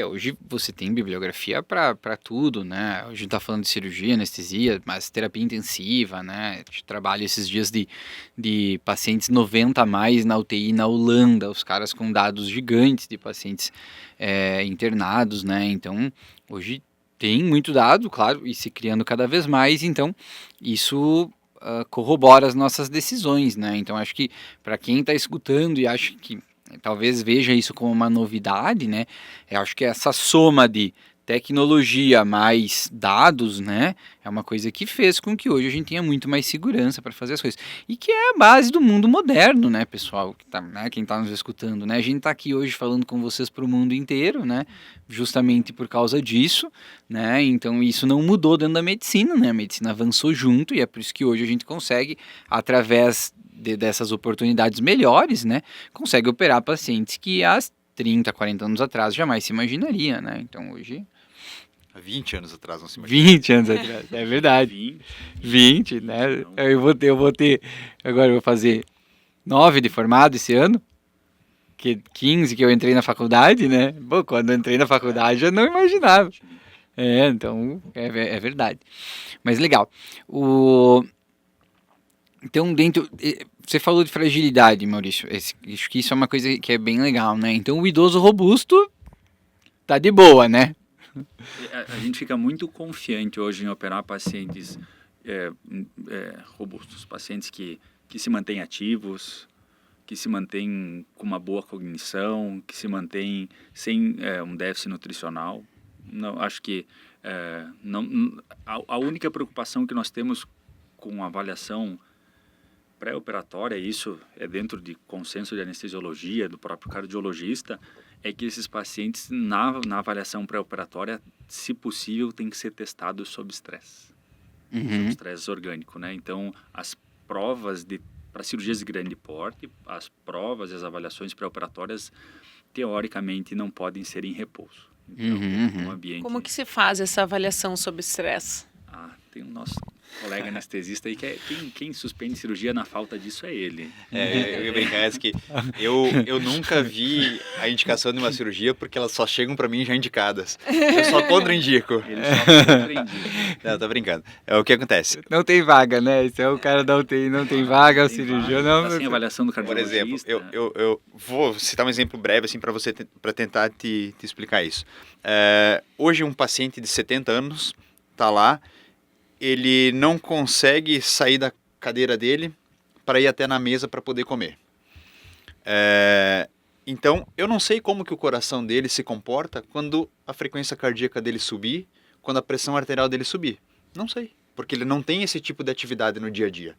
hoje você tem bibliografia para tudo, né? Hoje a gente tá falando de cirurgia, anestesia, mas terapia intensiva, né? A gente trabalha esses dias de pacientes 90 a mais na UTI na Holanda, os caras com dados gigantes de pacientes internados, né? Então, hoje tem muito dado, claro, e se criando cada vez mais, então isso corrobora as nossas decisões, né? Então, acho que para quem está escutando e acha que talvez veja isso como uma novidade, né? Eu acho que essa soma de tecnologia mais dados, né, é uma coisa que fez com que hoje a gente tenha muito mais segurança para fazer as coisas. E que é a base do mundo moderno, né, pessoal, que tá, né, quem está nos escutando, né? A gente está aqui hoje falando com vocês para o mundo inteiro, né, justamente por causa disso, né? Então isso não mudou dentro da medicina, né? A medicina avançou junto e é por isso que hoje a gente consegue, através dessas oportunidades melhores, né, consegue operar pacientes que há 30, 40 anos atrás jamais se imaginaria, né? Então hoje... Há 20 anos atrás não se imagina. 20 anos atrás, é verdade. 20, né? Eu vou ter, agora eu vou fazer 9 de formado esse ano, que 15 que eu entrei na faculdade, né? Pô, quando eu entrei na faculdade eu não imaginava. Então é verdade. Mas legal. Então, você falou de fragilidade, Maurício. Acho que isso é uma coisa que é bem legal, né? Então, o idoso robusto tá de boa, né? A gente fica muito confiante hoje em operar pacientes robustos, pacientes que se mantêm ativos, que se mantêm com uma boa cognição, que se mantêm sem um déficit nutricional. Não, acho que a única preocupação que nós temos com a avaliação pré-operatória, isso é dentro de consenso de anestesiologia, do próprio cardiologista, é que esses pacientes, na avaliação pré-operatória, se possível, tem que ser testados sob estresse. Sob estresse orgânico, né? Então, as provas para cirurgias de grande porte, as provas e as avaliações pré-operatórias, teoricamente, não podem ser em repouso. Então, um ambiente... Como que se faz essa avaliação sob estresse? Tem o nosso colega anestesista aí, quem suspende cirurgia na falta disso é ele. Eu ia brincar que eu nunca vi a indicação de uma cirurgia porque elas só chegam para mim já indicadas. Eu só contraindico. Ele só contraindica. Não, tô brincando. É o que acontece. Não tem vaga, né? Esse é o cara da UTI, não tem vaga, o cirurgião não... Tá sem avaliação do Por cardiologista. exemplo, eu vou citar um exemplo breve assim para você para tentar te explicar isso. Hoje um paciente de 70 anos tá lá, ele não consegue sair da cadeira dele para ir até na mesa para poder comer. Então, eu não sei como que o coração dele se comporta quando a frequência cardíaca dele subir, quando a pressão arterial dele subir. Não sei, porque ele não tem esse tipo de atividade no dia a dia.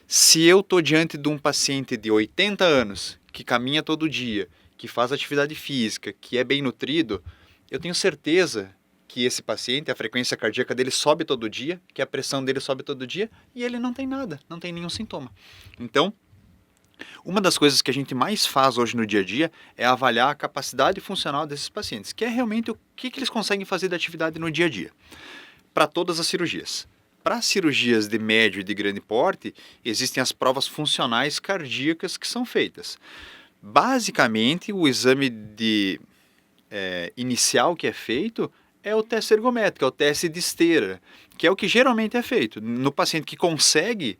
Se eu estou diante de um paciente de 80 anos, que caminha todo dia, que faz atividade física, que é bem nutrido, eu tenho certeza que esse paciente, a frequência cardíaca dele sobe todo dia, que a pressão dele sobe todo dia, e ele não tem nada, não tem nenhum sintoma. Então, uma das coisas que a gente mais faz hoje no dia a dia é avaliar a capacidade funcional desses pacientes, que é realmente o que eles conseguem fazer de atividade no dia a dia, para todas as cirurgias. Para cirurgias de médio e de grande porte, existem as provas funcionais cardíacas que são feitas. Basicamente, o exame inicial que é feito é o teste ergométrico, é o teste de esteira, que é o que geralmente é feito. No paciente que consegue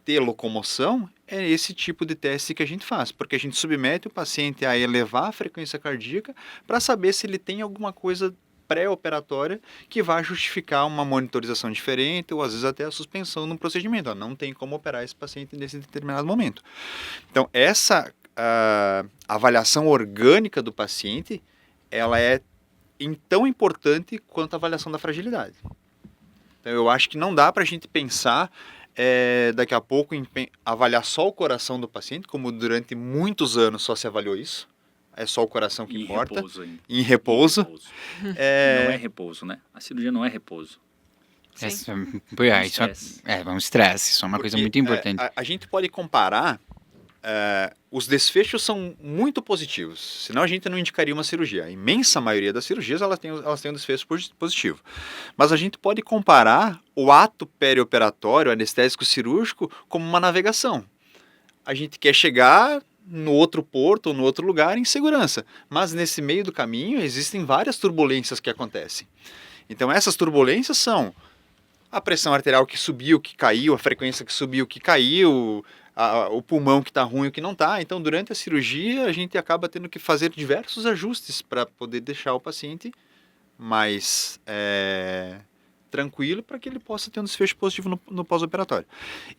ter locomoção, é esse tipo de teste que a gente faz, porque a gente submete o paciente a elevar a frequência cardíaca para saber se ele tem alguma coisa pré-operatória que vai justificar uma monitorização diferente ou às vezes até a suspensão no procedimento. Não tem como operar esse paciente nesse determinado momento. Então, essa avaliação orgânica do paciente, ela é tão importante quanto a avaliação da fragilidade. Então, eu acho que não dá para a gente pensar daqui a pouco em avaliar só o coração do paciente, como durante muitos anos só se avaliou isso. É só o coração que importa. Em repouso. Não é repouso, né? A cirurgia não é repouso. Isso é um estresse. Isso é uma coisa muito importante. A gente pode comparar. Os desfechos são muito positivos, senão a gente não indicaria uma cirurgia. A imensa maioria das cirurgias elas têm um desfecho positivo. Mas a gente pode comparar o ato perioperatório, anestésico cirúrgico, como uma navegação. A gente quer chegar no outro porto ou no outro lugar em segurança. Mas nesse meio do caminho existem várias turbulências que acontecem. Então essas turbulências são a pressão arterial que subiu, que caiu, a frequência que subiu, que caiu, o pulmão que está ruim, o que não está. Então durante a cirurgia a gente acaba tendo que fazer diversos ajustes para poder deixar o paciente mais tranquilo para que ele possa ter um desfecho positivo no pós-operatório.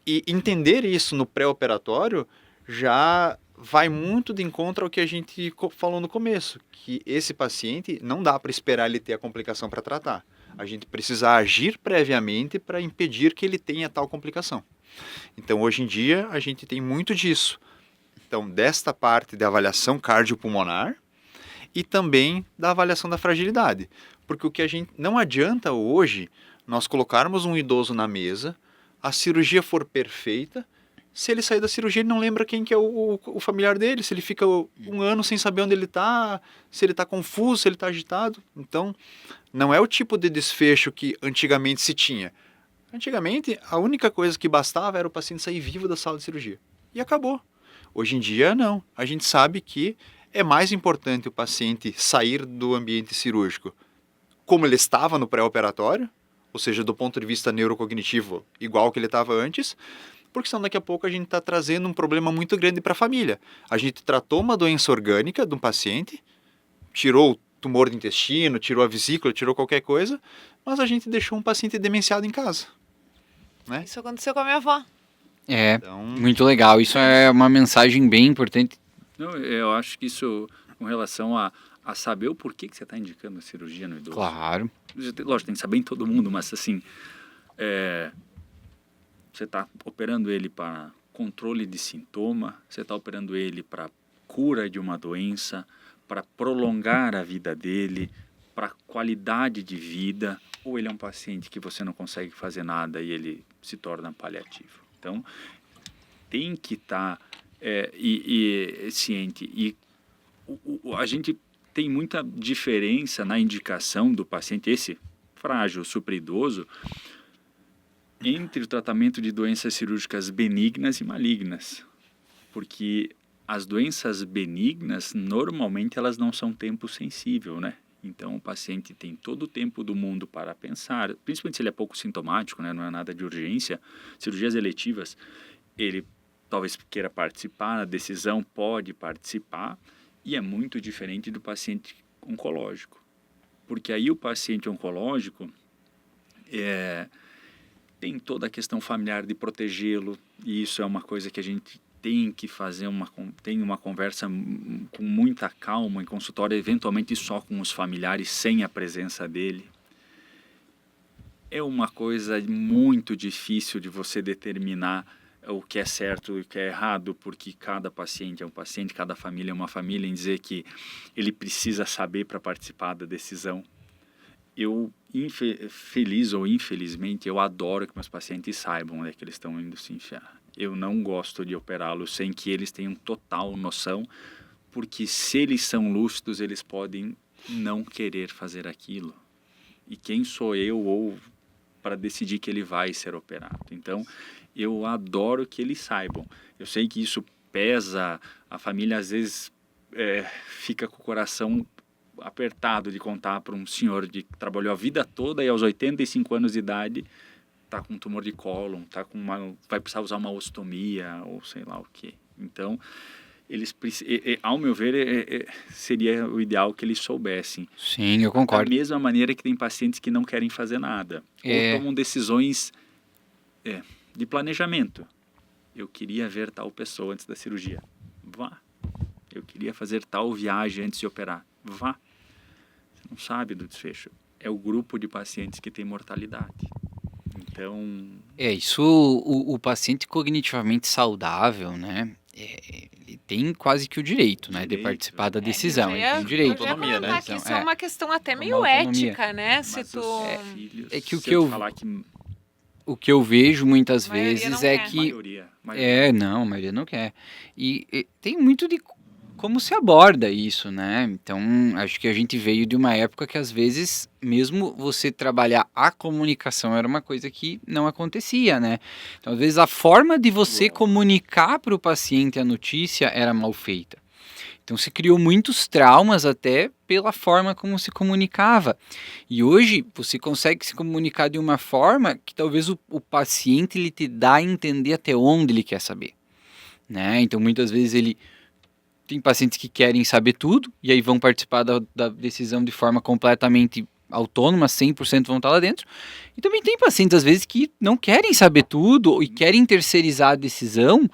E entender isso no pré-operatório já vai muito de encontro ao que a gente falou no começo, que esse paciente não dá para esperar ele ter a complicação para tratar. A gente precisa agir previamente para impedir que ele tenha tal complicação. Então, hoje em dia, a gente tem muito disso. Então, desta parte de avaliação cardiopulmonar e também da avaliação da fragilidade. Porque o que a gente não adianta hoje nós colocarmos um idoso na mesa, a cirurgia for perfeita, se ele sair da cirurgia ele não lembra quem que é o familiar dele, se ele fica um ano sem saber onde ele está, se ele está confuso, se ele está agitado. Então, não é o tipo de desfecho que antigamente se tinha. Antigamente, a única coisa que bastava era o paciente sair vivo da sala de cirurgia. E acabou. Hoje em dia, não. A gente sabe que é mais importante o paciente sair do ambiente cirúrgico como ele estava no pré-operatório, ou seja, do ponto de vista neurocognitivo, igual que ele estava antes, porque senão daqui a pouco a gente está trazendo um problema muito grande para a família. A gente tratou uma doença orgânica de um paciente, tirou o tumor do intestino, tirou a vesícula, tirou qualquer coisa, mas a gente deixou um paciente demenciado em casa. Né? Isso aconteceu com a minha avó. Então... muito legal. Isso é uma mensagem bem importante. Não, eu acho que isso, com relação a saber o porquê que você está indicando a cirurgia no idoso. Claro. Lógico, tem que saber em todo mundo, mas assim, você está operando ele para controle de sintoma, você está operando ele para cura de uma doença, para prolongar a vida dele, para qualidade de vida, ou ele é um paciente que você não consegue fazer nada e ele se torna paliativo. Então, tem que estar ciente. E a gente tem muita diferença na indicação do paciente, esse frágil, super idoso, entre o tratamento de doenças cirúrgicas benignas e malignas. Porque as doenças benignas, normalmente, elas não são tempo sensível, né? Então, o paciente tem todo o tempo do mundo para pensar, principalmente se ele é pouco sintomático, né? Não é nada de urgência. Cirurgias eletivas, ele talvez queira participar, a decisão pode participar, e é muito diferente do paciente oncológico. Porque aí o paciente oncológico tem toda a questão familiar de protegê-lo, e isso é uma coisa que a gente tem que fazer uma conversa com muita calma em consultório, eventualmente só com os familiares, sem a presença dele. É uma coisa muito difícil de você determinar o que é certo e o que é errado, porque cada paciente é um paciente, cada família é uma família, em dizer que ele precisa saber para participar da decisão. Eu, feliz ou infelizmente, eu adoro que meus pacientes saibam onde é que eles estão indo se enfiar. Eu não gosto de operá-los sem que eles tenham total noção, porque se eles são lúcidos, eles podem não querer fazer aquilo. E quem sou eu para decidir que ele vai ser operado? Então, eu adoro que eles saibam. Eu sei que isso pesa, a família às vezes fica com o coração apertado de contar para um senhor que trabalhou a vida toda e aos 85 anos de idade está com um tumor de cólon, vai precisar usar uma ostomia ou sei lá o quê. Então, ao meu ver, seria o ideal que eles soubessem. Sim, eu concordo. Da mesma maneira que tem pacientes que não querem fazer nada. Ou tomam decisões de planejamento. Eu queria ver tal pessoa antes da cirurgia. Vá. Eu queria fazer tal viagem antes de operar. Vá. Você não sabe do desfecho. É o grupo de pacientes que tem mortalidade. Então... isso o paciente cognitivamente saudável, né? Ele tem quase que o direito, né? De participar da decisão. Ele tem o direito. Autonomia, né? Que isso é uma questão até meio autonomia. ética, né? O que eu vejo muitas maioria vezes não é quer. que... Maioria. Não, a maioria não quer. E tem muito de como se aborda isso, né? Então, acho que a gente veio de uma época que, às vezes, mesmo você trabalhar a comunicação era uma coisa que não acontecia, né? Então, às vezes, a forma de você comunicar para o paciente a notícia era mal feita. Então, se criou muitos traumas até pela forma como se comunicava. E hoje, você consegue se comunicar de uma forma que talvez o paciente ele te dá a entender até onde ele quer saber, né? Então, muitas vezes, tem pacientes que querem saber tudo e aí vão participar da decisão de forma completamente autônoma, 100% vão estar lá dentro. E também tem pacientes, às vezes, que não querem saber tudo e querem terceirizar a decisão,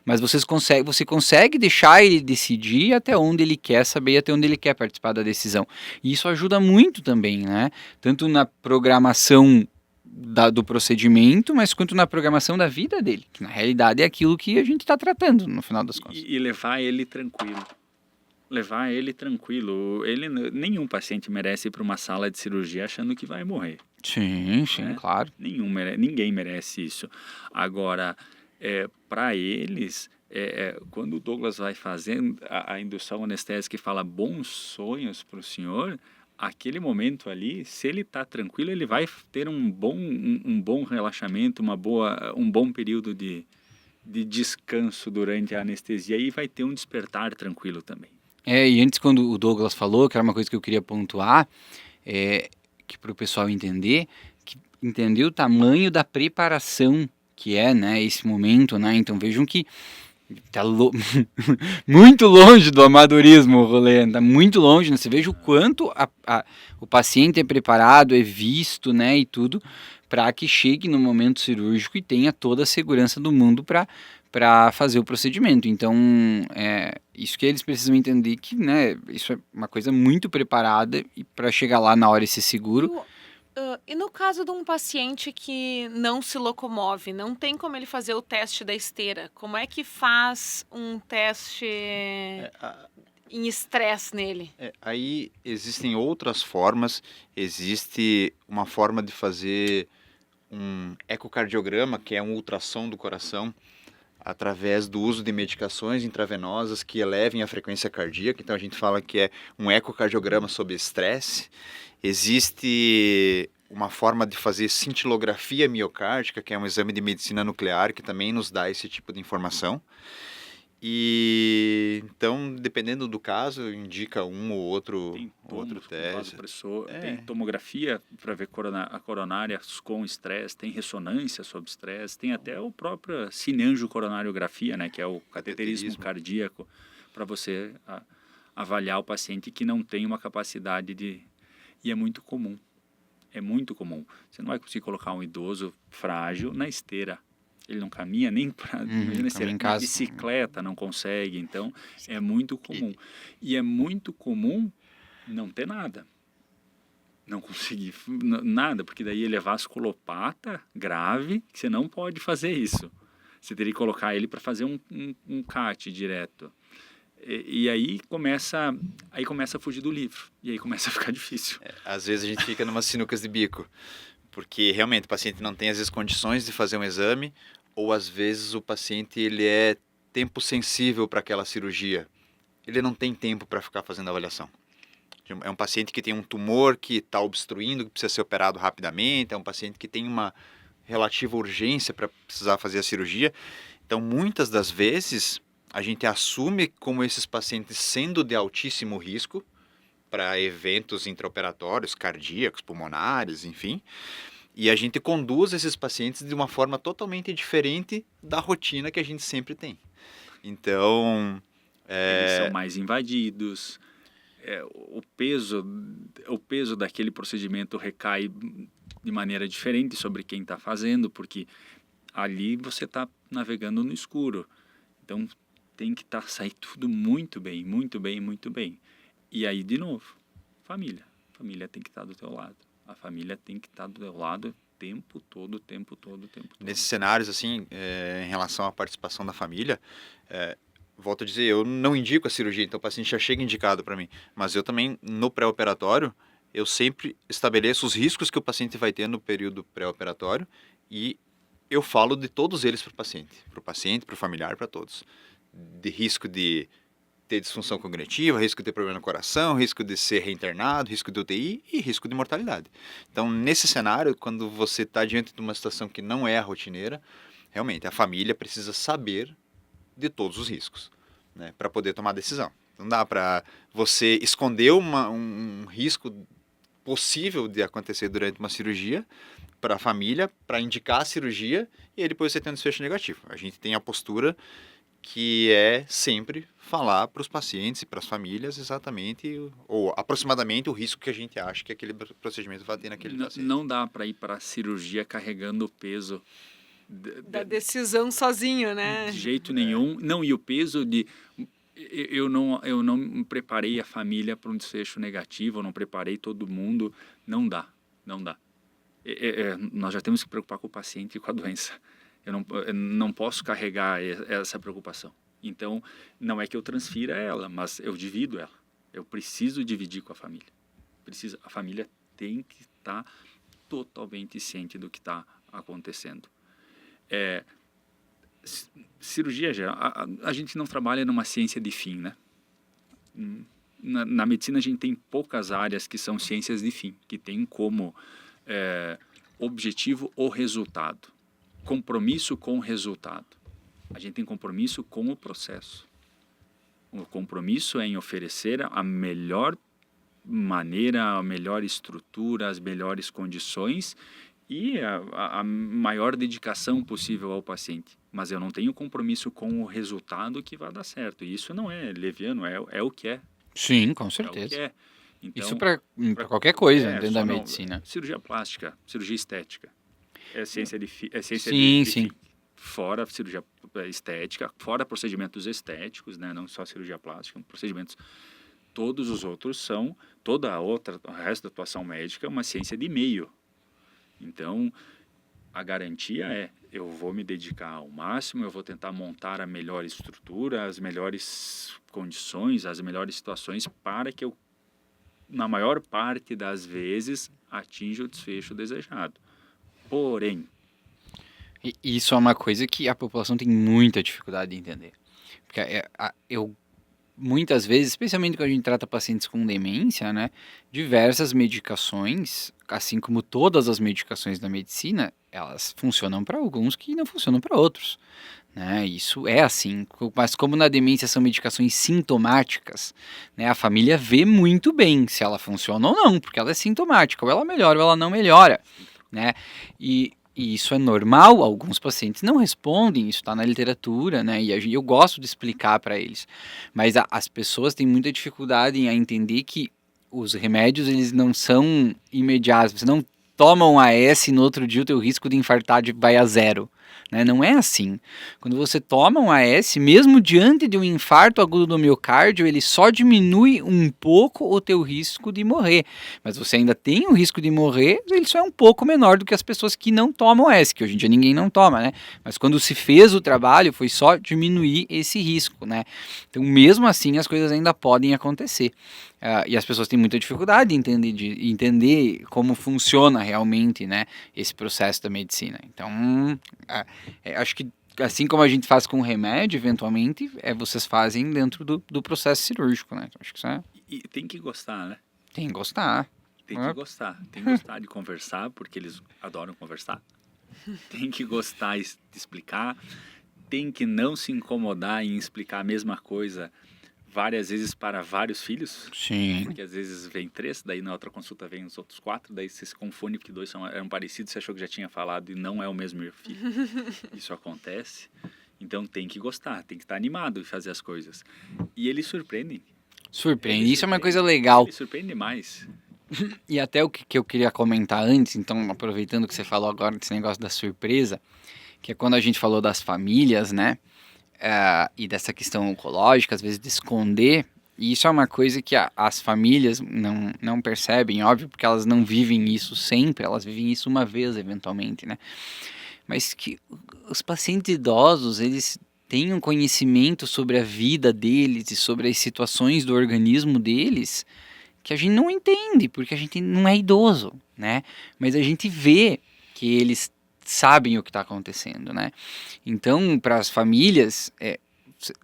mas você consegue deixar ele decidir até onde ele quer saber e até onde ele quer participar da decisão. E isso ajuda muito também, né? Tanto na programação do procedimento, mas quanto na programação da vida dele, que na realidade é aquilo que a gente está tratando, no final das contas. E levar ele tranquilo. Levar ele tranquilo. Nenhum paciente merece ir para uma sala de cirurgia achando que vai morrer. Sim, né? claro. Ninguém merece isso. Agora, para eles, quando o Douglas vai fazendo a indução anestésica e fala bons sonhos para o senhor, aquele momento ali, se ele está tranquilo, ele vai ter um bom relaxamento, um bom período de descanso durante a anestesia e vai ter um despertar tranquilo também. E antes, quando o Douglas falou, que era uma coisa que eu queria pontuar, que para o pessoal entender o tamanho da preparação que né, esse momento, né? Então vejam que tá muito longe do amadorismo o rolê, tá muito longe, né? Você veja o quanto o paciente é preparado, é visto, né, e tudo, para que chegue no momento cirúrgico e tenha toda a segurança do mundo para fazer o procedimento. Então, isso que eles precisam entender que, né, isso é uma coisa muito preparada e para chegar lá na hora e ser seguro. E no caso de um paciente que não se locomove, não tem como ele fazer o teste da esteira, como é que faz um teste em estresse nele? Aí existem outras formas. Existe uma forma de fazer um ecocardiograma, que é um ultrassom do coração, através do uso de medicações intravenosas que elevem a frequência cardíaca. Então a gente fala que é um ecocardiograma sob estresse. Existe uma forma de fazer cintilografia miocárdica, que é um exame de medicina nuclear, que também nos dá esse tipo de informação. E então, dependendo do caso, indica um ou outro teste. Tem tomografia para ver a coronária com estresse, tem ressonância sob estresse, tem até o próprio cineangiocoronariografia, né, que é o cateterismo cardíaco, para você avaliar o paciente que não tem uma capacidade de... E é muito comum. É muito comum. Você não vai conseguir colocar um idoso frágil na esteira. Ele não caminha nem para bicicleta, não consegue. Então, é muito comum. E é muito comum não ter nada. Não conseguir nada, porque daí ele é vasculopata grave, que você não pode fazer isso. Você teria que colocar ele para fazer um CAT direto. E aí começa a fugir do livro. E aí começa a ficar difícil. Às vezes a gente fica numas sinucas de bico. Porque realmente o paciente não tem às vezes condições de fazer um exame, ou às vezes o paciente ele é tempo sensível para aquela cirurgia. Ele não tem tempo para ficar fazendo avaliação. É um paciente que tem um tumor que está obstruindo, que precisa ser operado rapidamente, é um paciente que tem uma relativa urgência para precisar fazer a cirurgia. Então, muitas das vezes, a gente assume como esses pacientes sendo de altíssimo risco para eventos intraoperatórios, cardíacos, pulmonares, enfim. E a gente conduz esses pacientes de uma forma totalmente diferente da rotina que a gente sempre tem. Então... Eles são mais invadidos, o peso daquele procedimento recai de maneira diferente sobre quem está fazendo, porque ali você está navegando no escuro. Então, tem que sair tudo muito bem, muito bem, muito bem. E aí, de novo, família. A família tem que estar do teu lado. A família tem que estar do teu lado o tempo todo, o tempo todo, o tempo todo. Nesses cenários, assim, em relação à participação da família, volto a dizer, eu não indico a cirurgia, então o paciente já chega indicado para mim. Mas eu também, no pré-operatório, eu sempre estabeleço os riscos que o paciente vai ter no período pré-operatório e eu falo de todos eles para o paciente, para o familiar, para todos. De risco de ter disfunção cognitiva, risco de ter problema no coração, risco de ser reinternado, risco de UTI e risco de mortalidade. Então, nesse cenário, quando você está diante de uma situação que não é a rotineira, realmente a família precisa saber de todos os riscos, né, para poder tomar decisão. Não dá para você esconder um risco possível de acontecer durante uma cirurgia para a família, para indicar a cirurgia, e aí depois você tem um desfecho negativo. A gente tem a postura que é sempre falar para os pacientes e para as famílias exatamente, ou aproximadamente, o risco que a gente acha que aquele procedimento vai ter naquele paciente. Não dá para ir para a cirurgia carregando o peso Da decisão sozinho, né? de jeito nenhum. Não, e o peso de... Eu não preparei a família para um desfecho negativo, eu não preparei todo mundo. Não dá. Nós já temos que preocupar com o paciente e com a doença. Eu não posso carregar essa preocupação. Então, não é que eu transfira ela, mas eu divido ela. Eu preciso dividir com a família. A família tem que estar totalmente ciente do que está acontecendo. Cirurgia, a gente não trabalha numa ciência de fim, né? Na medicina, a gente tem poucas áreas que são ciências de fim, que tem como objetivo o resultado. Compromisso com o resultado. A gente tem compromisso com o processo. O compromisso é em oferecer a melhor maneira, a melhor estrutura, as melhores condições e a maior dedicação possível ao paciente. Mas eu não tenho compromisso com o resultado que vai dar certo. E isso não é leviano, é o que é. Sim, com É o que certeza. é. Então, Isso para qualquer coisa dentro da só não- medicina. Cirurgia plástica, cirurgia estética. É ciência de Sim, de sim. fim. Fora cirurgia estética, fora procedimentos estéticos, né? Não só cirurgia plástica, procedimentos. Todos os outros são, o resto da atuação médica é uma ciência de meio. Então, a garantia é, eu vou me dedicar ao máximo, eu vou tentar montar a melhor estrutura, as melhores condições, as melhores situações para que eu, na maior parte das vezes, atinja o desfecho desejado. Porém, E isso é uma coisa que a população tem muita dificuldade de entender. Porque eu, muitas vezes, especialmente quando a gente trata pacientes com demência, né, diversas medicações, assim como todas as medicações da medicina, elas funcionam para alguns que não funcionam para outros. Né? Isso é assim, mas como na demência são medicações sintomáticas, né, a família vê muito bem se ela funciona ou não, porque ela é sintomática, ou ela melhora ou ela não melhora, né? E isso é normal, alguns pacientes não respondem, isso está na literatura, né? E eu gosto de explicar para eles, mas as pessoas têm muita dificuldade em entender que os remédios eles não são imediatos, você não toma um AS e no outro dia o teu risco de infartar vai a zero. Né? Não é assim. Quando você toma um AS, mesmo diante de um infarto agudo do miocárdio, ele só diminui um pouco o teu risco de morrer. Mas você ainda tem o risco de morrer, ele só é um pouco menor do que as pessoas que não tomam AS, que hoje em dia ninguém não toma, né? Mas quando se fez o trabalho, foi só diminuir esse risco, né? Então, mesmo assim, as coisas ainda podem acontecer. E as pessoas têm muita dificuldade de entender como funciona realmente, né, esse processo da medicina. Então, acho que assim como a gente faz com remédio, eventualmente, vocês fazem dentro do processo cirúrgico, né? Então, acho que isso e tem que gostar, né? tem que gostar. Tem que gostar de conversar, porque eles adoram conversar. Tem que gostar de explicar, tem que não se incomodar em explicar a mesma coisa várias vezes para vários filhos. Sim. Porque às vezes vem 3, daí na outra consulta vem os outros 4, daí você se confunde porque 2 eram parecidos, você achou que já tinha falado e não é o mesmo filho. Isso acontece. Então tem que gostar, tem que estar animado em fazer as coisas. E eles surpreendem. Surpreende. Isso é uma coisa legal. Eles surpreendem demais. E até o que eu queria comentar antes, então aproveitando que você falou agora desse negócio da surpresa, que é quando a gente falou das famílias, né? E dessa questão oncológica, às vezes de esconder, e isso é uma coisa que as famílias não percebem, óbvio, porque elas não vivem isso sempre, elas vivem isso uma vez, eventualmente, né? Mas que os pacientes idosos, eles têm um conhecimento sobre a vida deles e sobre as situações do organismo deles que a gente não entende, porque a gente não é idoso, né? Mas a gente vê que eles sabem o que está acontecendo, né? Então, para as famílias,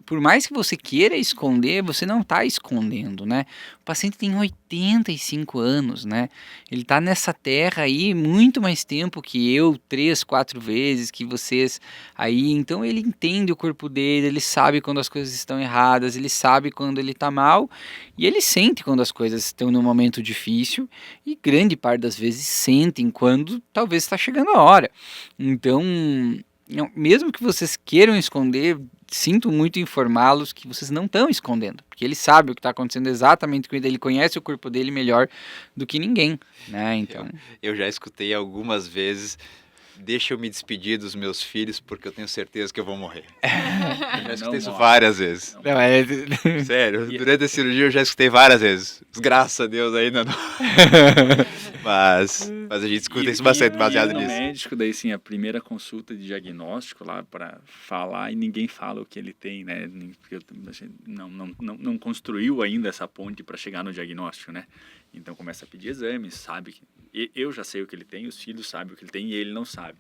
por mais que você queira esconder, você não está escondendo, né? O paciente tem 85 anos, né? Ele está nessa terra aí muito mais tempo que eu, 3, 4 vezes, que vocês aí. Então ele entende o corpo dele, ele sabe quando as coisas estão erradas, ele sabe quando ele está mal e ele sente quando as coisas estão num momento difícil e grande parte das vezes sentem quando talvez está chegando a hora. Então, mesmo que vocês queiram esconder, sinto muito informá-los que vocês não estão escondendo, porque ele sabe o que está acontecendo exatamente com ele, ele conhece o corpo dele melhor do que ninguém, né? Então, Eu já escutei algumas vezes, deixa eu me despedir dos meus filhos porque eu tenho certeza que eu vou morrer. Eu já escutei isso várias vezes. Sério, durante a cirurgia eu já escutei várias vezes. Graças a Deus ainda não. Mas a gente escuta isso bastante baseado no nisso. médico, daí sim, a primeira consulta de diagnóstico lá para falar e ninguém fala o que ele tem, né? Porque não construiu ainda essa ponte para chegar no diagnóstico, né? Então começa a pedir exames, sabe? Eu já sei o que ele tem, os filhos sabem o que ele tem e ele não sabe.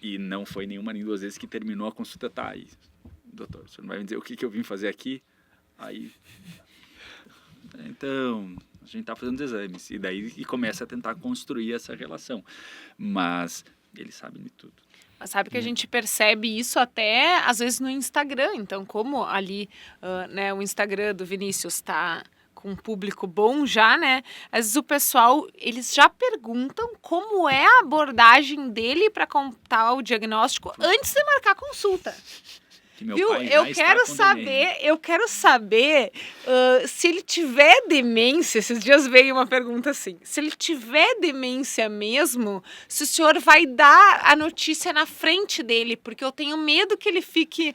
E não foi nenhuma nem duas vezes que terminou a consulta, tá aí. Doutor, você não vai me dizer o que eu vim fazer aqui? Aí... Então, a gente está fazendo os exames e daí começa a tentar construir essa relação, mas ele sabe de tudo. Mas sabe que a gente percebe isso até, às vezes, no Instagram. Então, como ali, né, o Instagram do Vinícius está com um público bom já, né? Às vezes o pessoal, eles já perguntam como é a abordagem dele para contar o diagnóstico antes de marcar a consulta. Viu? Eu quero saber se ele tiver demência. Esses dias veio uma pergunta assim: se ele tiver demência mesmo, se o senhor vai dar a notícia na frente dele, porque eu tenho medo que ele fique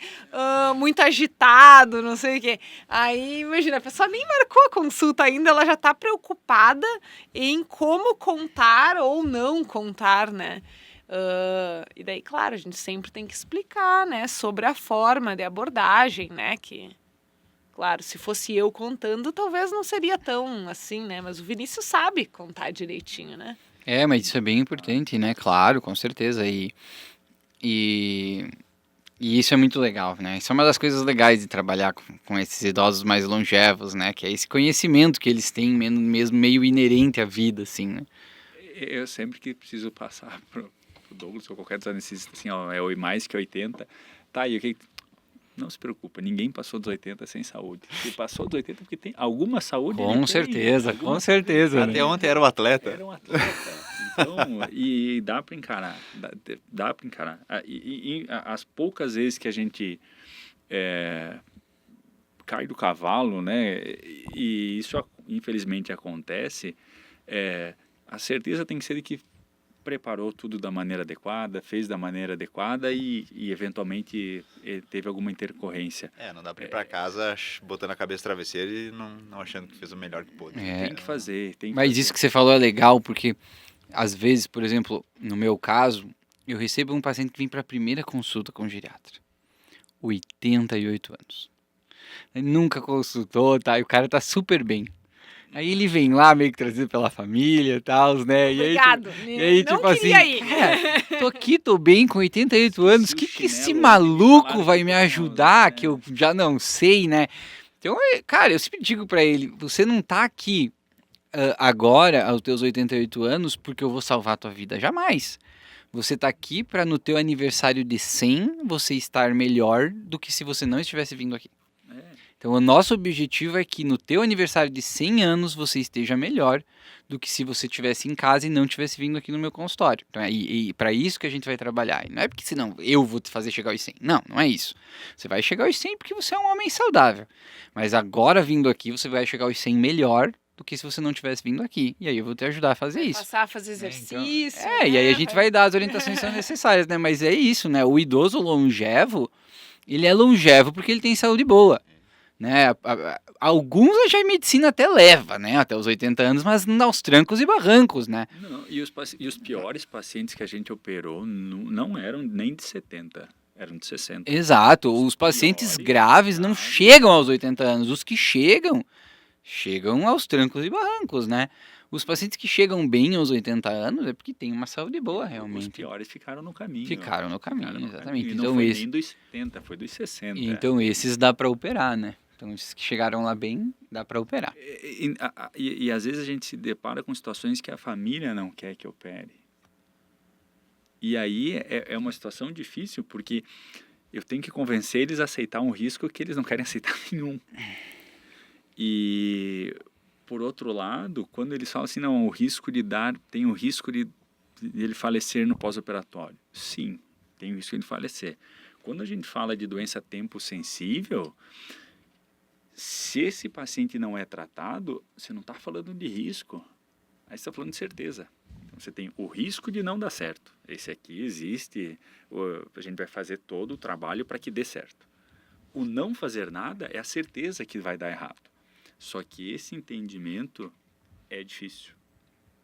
muito agitado, não sei o quê. Aí, imagina, a pessoa nem marcou a consulta ainda, ela já está preocupada em como contar ou não contar, né? E daí, claro, a gente sempre tem que explicar, né, sobre a forma de abordagem, né, que, claro, se fosse eu contando, talvez não seria tão assim, né, mas o Vinícius sabe contar direitinho, né. mas isso é bem importante, né, claro, com certeza, e isso é muito legal, né, isso é uma das coisas legais de trabalhar com esses idosos mais longevos, né, que é esse conhecimento que eles têm mesmo meio inerente à vida, assim, né. Eu sempre que preciso passar pro Douglas ou qualquer dos anestesistas, assim, ó, é mais que 80, tá, e o que... Não se preocupa, ninguém passou dos 80 sem saúde. Se passou dos 80 porque tem alguma saúde... Com certeza. Até né? ontem era um atleta. Era um atleta. Então, e dá para encarar. Dá para encarar. E as poucas vezes que a gente cai do cavalo, né, e isso infelizmente acontece, a certeza tem que ser de que preparou tudo da maneira adequada, fez da maneira adequada e eventualmente teve alguma intercorrência. Não dá pra ir pra casa botando a cabeça no travesseiro e não achando que fez o melhor que pôde. Tem que fazer. Mas isso que você falou é legal, porque às vezes, por exemplo, no meu caso, eu recebo um paciente que vem para a primeira consulta com o geriatra. 88 anos. Ele nunca consultou, tá? E o cara tá super bem. Aí ele vem lá meio que trazido pela família e tal, né? Obrigado. E aí não tipo queria assim, ir. tô aqui, tô bem com 88 anos, que esse maluco vai me ajudar, que eu já não sei, né? Então, cara, eu sempre digo pra ele, você não tá aqui agora, aos teus 88 anos, porque eu vou salvar a tua vida, jamais. Você tá aqui pra no teu aniversário de 100, você estar melhor do que se você não estivesse vindo aqui. Então, o nosso objetivo é que no teu aniversário de 100 anos você esteja melhor do que se você estivesse em casa e não estivesse vindo aqui no meu consultório. Então, e para isso que a gente vai trabalhar. E não é porque senão eu vou te fazer chegar aos 100. Não é isso. Você vai chegar aos 100 porque você é um homem saudável. Mas agora vindo aqui você vai chegar aos 100 melhor do que se você não tivesse vindo aqui. E aí eu vou te ajudar a fazer isso. Passar a fazer exercício. Então, e aí a gente vai dar as orientações que são necessárias, né? Mas é isso, né? O idoso longevo, ele é longevo porque ele tem saúde boa. Né? Alguns já a medicina até leva, né? Até os 80 anos, mas aos trancos e barrancos, né? Não, e os piores pacientes que a gente operou não eram nem de 70, eram de 60. Exato, os pacientes graves não chegam aos 80 anos, os que chegam aos trancos e barrancos, né? Os pacientes que chegam bem aos 80 anos é porque têm uma saúde boa, Os realmente. piores ficaram no caminho. Ficaram no caminho, Ficaram no exatamente. caminho. E não Então, foi esse, nem dos 70, foi dos 60. então esses dá para operar, né? Então, esses que chegaram lá bem, dá para operar. E às vezes a gente se depara com situações que a família não quer que opere. E aí é uma situação difícil, porque eu tenho que convencer eles a aceitar um risco que eles não querem aceitar nenhum. E, por outro lado, quando eles falam assim, não, o risco de dar, tem o risco de ele falecer no pós-operatório. Sim, tem o risco de falecer. Quando a gente fala de doença tempo sensível, se esse paciente não é tratado, você não está falando de risco, aí você está falando de certeza. Então, você tem o risco de não dar certo. Esse aqui existe, a gente vai fazer todo o trabalho para que dê certo. O não fazer nada é a certeza que vai dar errado. Só que esse entendimento é difícil.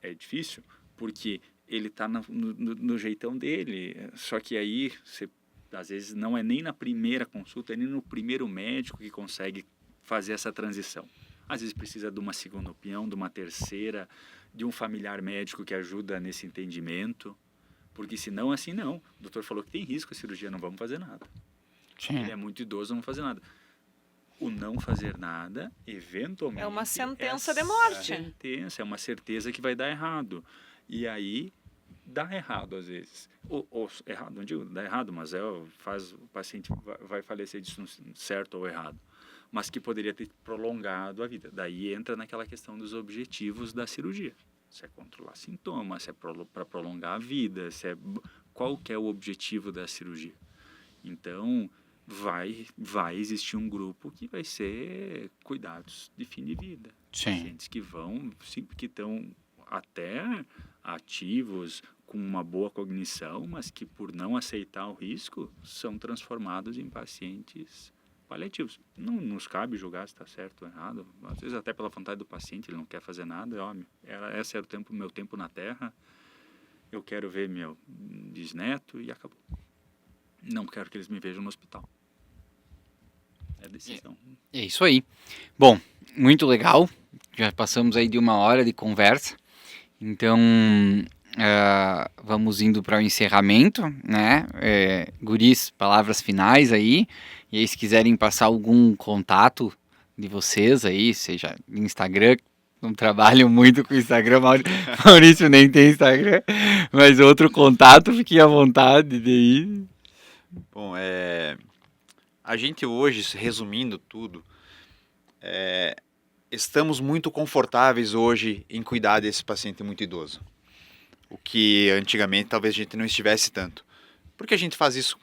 É difícil porque ele está no jeitão dele. Só que aí, você, às vezes, não é nem na primeira consulta, é nem no primeiro médico que consegue fazer essa transição. Às vezes precisa de uma segunda opinião, de uma terceira, de um familiar médico que ajuda nesse entendimento. Porque senão, assim, não. O doutor falou que tem risco a cirurgia, não vamos fazer nada. Ele é muito idoso, não vamos fazer nada. O não fazer nada, eventualmente... É uma sentença de morte. Sentença, é uma certeza que vai dar errado. E aí, dá errado às vezes. Ou errado, não digo dá errado, mas o paciente vai falecer disso certo ou errado. Mas que poderia ter prolongado a vida. Daí entra naquela questão dos objetivos da cirurgia. Se é controlar sintomas, se é para prolongar a vida, qual que é o objetivo da cirurgia. Então, vai existir um grupo que vai ser cuidados de fim de vida. Sim. Pacientes que estão até ativos, com uma boa cognição, mas que por não aceitar o risco, são transformados em pacientes paliativos. Não nos cabe julgar se está certo ou errado. Às vezes até pela vontade do paciente, ele não quer fazer nada. Esse era meu tempo na Terra. Eu quero ver meu bisneto e acabou. Não quero que eles me vejam no hospital. É decisão. É isso aí. Bom, muito legal. Já passamos aí de 1 hora de conversa. Então, vamos indo para o encerramento, né? Guris, palavras finais aí. E aí, se quiserem passar algum contato de vocês aí, seja Instagram, não trabalho muito com Instagram, Maurício nem tem Instagram, mas outro contato, fiquem à vontade de ir. Bom, a gente hoje, resumindo tudo, estamos muito confortáveis hoje em cuidar desse paciente muito idoso. O que antigamente talvez a gente não estivesse tanto. Porque a gente faz isso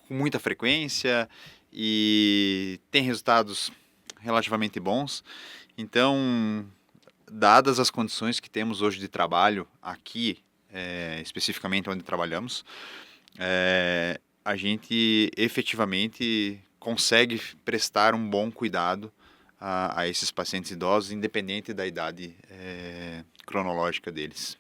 com muita frequência e tem resultados relativamente bons. Então, dadas as condições que temos hoje de trabalho aqui, especificamente onde trabalhamos, a gente efetivamente consegue prestar um bom cuidado a esses pacientes idosos, independente da idade cronológica deles.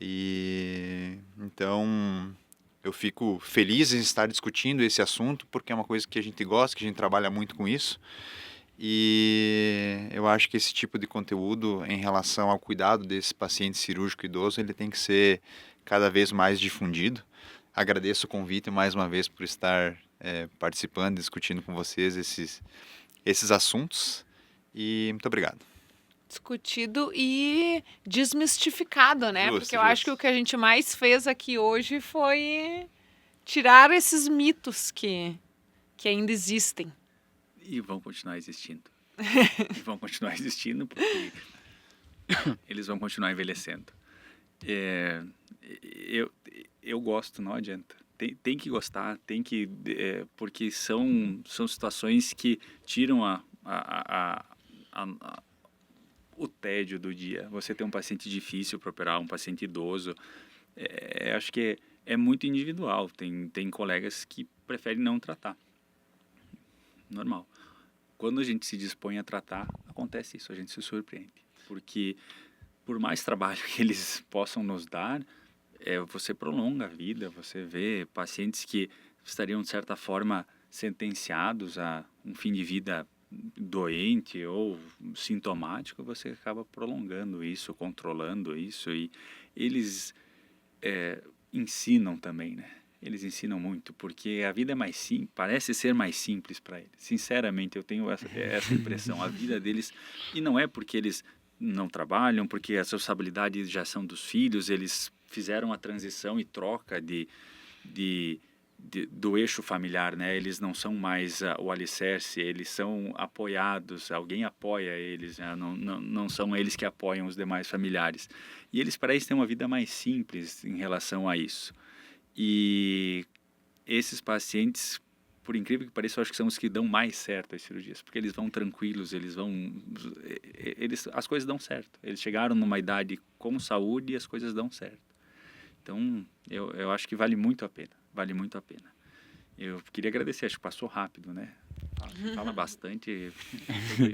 E então eu fico feliz em estar discutindo esse assunto, porque é uma coisa que a gente gosta, que a gente trabalha muito com isso. E eu acho que esse tipo de conteúdo em relação ao cuidado desse paciente cirúrgico idoso, ele tem que ser cada vez mais difundido. Agradeço o convite mais uma vez por estar participando, discutindo com vocês esses assuntos. E muito obrigado. Discutido e desmistificado, né? Justo, Porque eu acho que o que a gente mais fez aqui hoje foi tirar esses mitos que ainda existem. E vão continuar existindo. E vão continuar existindo porque eles vão continuar envelhecendo. Eu gosto, não adianta. Tem que gostar, porque são situações que tiram o tédio do dia. Você tem um paciente difícil para operar, um paciente idoso, acho que é muito individual. Tem colegas que preferem não tratar. Normal. Quando a gente se dispõe a tratar, acontece isso, a gente se surpreende. Porque por mais trabalho que eles possam nos dar, você prolonga a vida, você vê pacientes que estariam, de certa forma, sentenciados a um fim de vida doente ou sintomático, você acaba prolongando isso, controlando isso, e eles ensinam também, né? Eles ensinam muito, porque a vida é mais simples, parece ser mais simples para eles. Sinceramente, eu tenho essa impressão. A vida deles, e não é porque eles não trabalham, porque as responsabilidades já são dos filhos, eles fizeram a transição e troca do eixo familiar, né? Eles não são mais o alicerce, eles são apoiados, alguém apoia eles, né? Não são eles que apoiam os demais familiares. E eles parecem ter uma vida mais simples em relação a isso. E esses pacientes, por incrível que pareça, eu acho que são os que dão mais certo as cirurgias, porque eles vão tranquilos, as coisas dão certo. Eles chegaram numa idade com saúde e as coisas dão certo. Então, eu acho que vale muito a pena. Eu queria agradecer, acho que passou rápido, né? Fala bastante,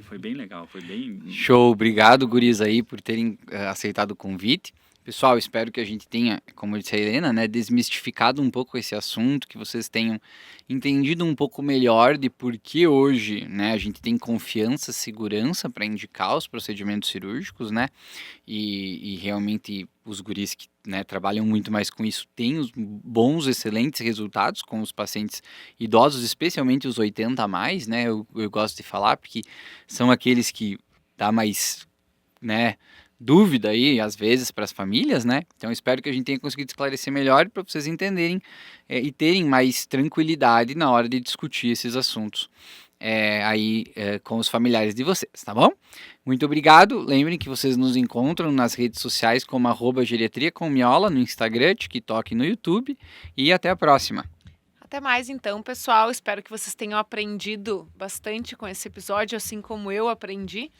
foi bem legal, foi bem... Show, obrigado, guris, aí, por terem aceitado o convite. Pessoal, espero que a gente tenha, como disse a Helena, né, desmistificado um pouco esse assunto, que vocês tenham entendido um pouco melhor de por que hoje, né, a gente tem confiança, segurança para indicar os procedimentos cirúrgicos, né, e realmente os guris que, né, trabalham muito mais com isso têm os bons, excelentes resultados com os pacientes idosos, especialmente os 80 a mais, né, eu gosto de falar, porque são aqueles que dá mais, né, dúvida aí, às vezes, para as famílias, né? Então, espero que a gente tenha conseguido esclarecer melhor para vocês entenderem e terem mais tranquilidade na hora de discutir esses assuntos com os familiares de vocês, tá bom? Muito obrigado. Lembrem que vocês nos encontram nas redes sociais como @geriatriacomiola no Instagram, TikTok e no YouTube. E até a próxima. Até mais então, pessoal. Espero que vocês tenham aprendido bastante com esse episódio, assim como eu aprendi.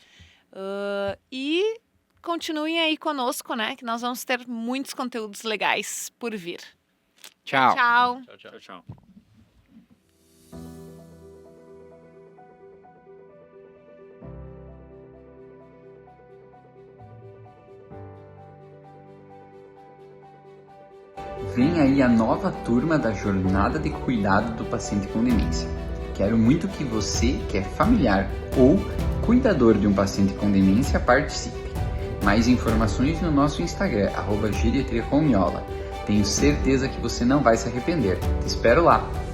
E continuem aí conosco, né? Que nós vamos ter muitos conteúdos legais por vir. Tchau. Tchau. Tchau. Vem aí a nova turma da Jornada de Cuidado do Paciente com Demência. Quero muito que você, que é familiar ou cuidador de um paciente com demência, participe. Mais informações no nosso Instagram, @geriatriacomiola. Tenho certeza que você não vai se arrepender. Te espero lá!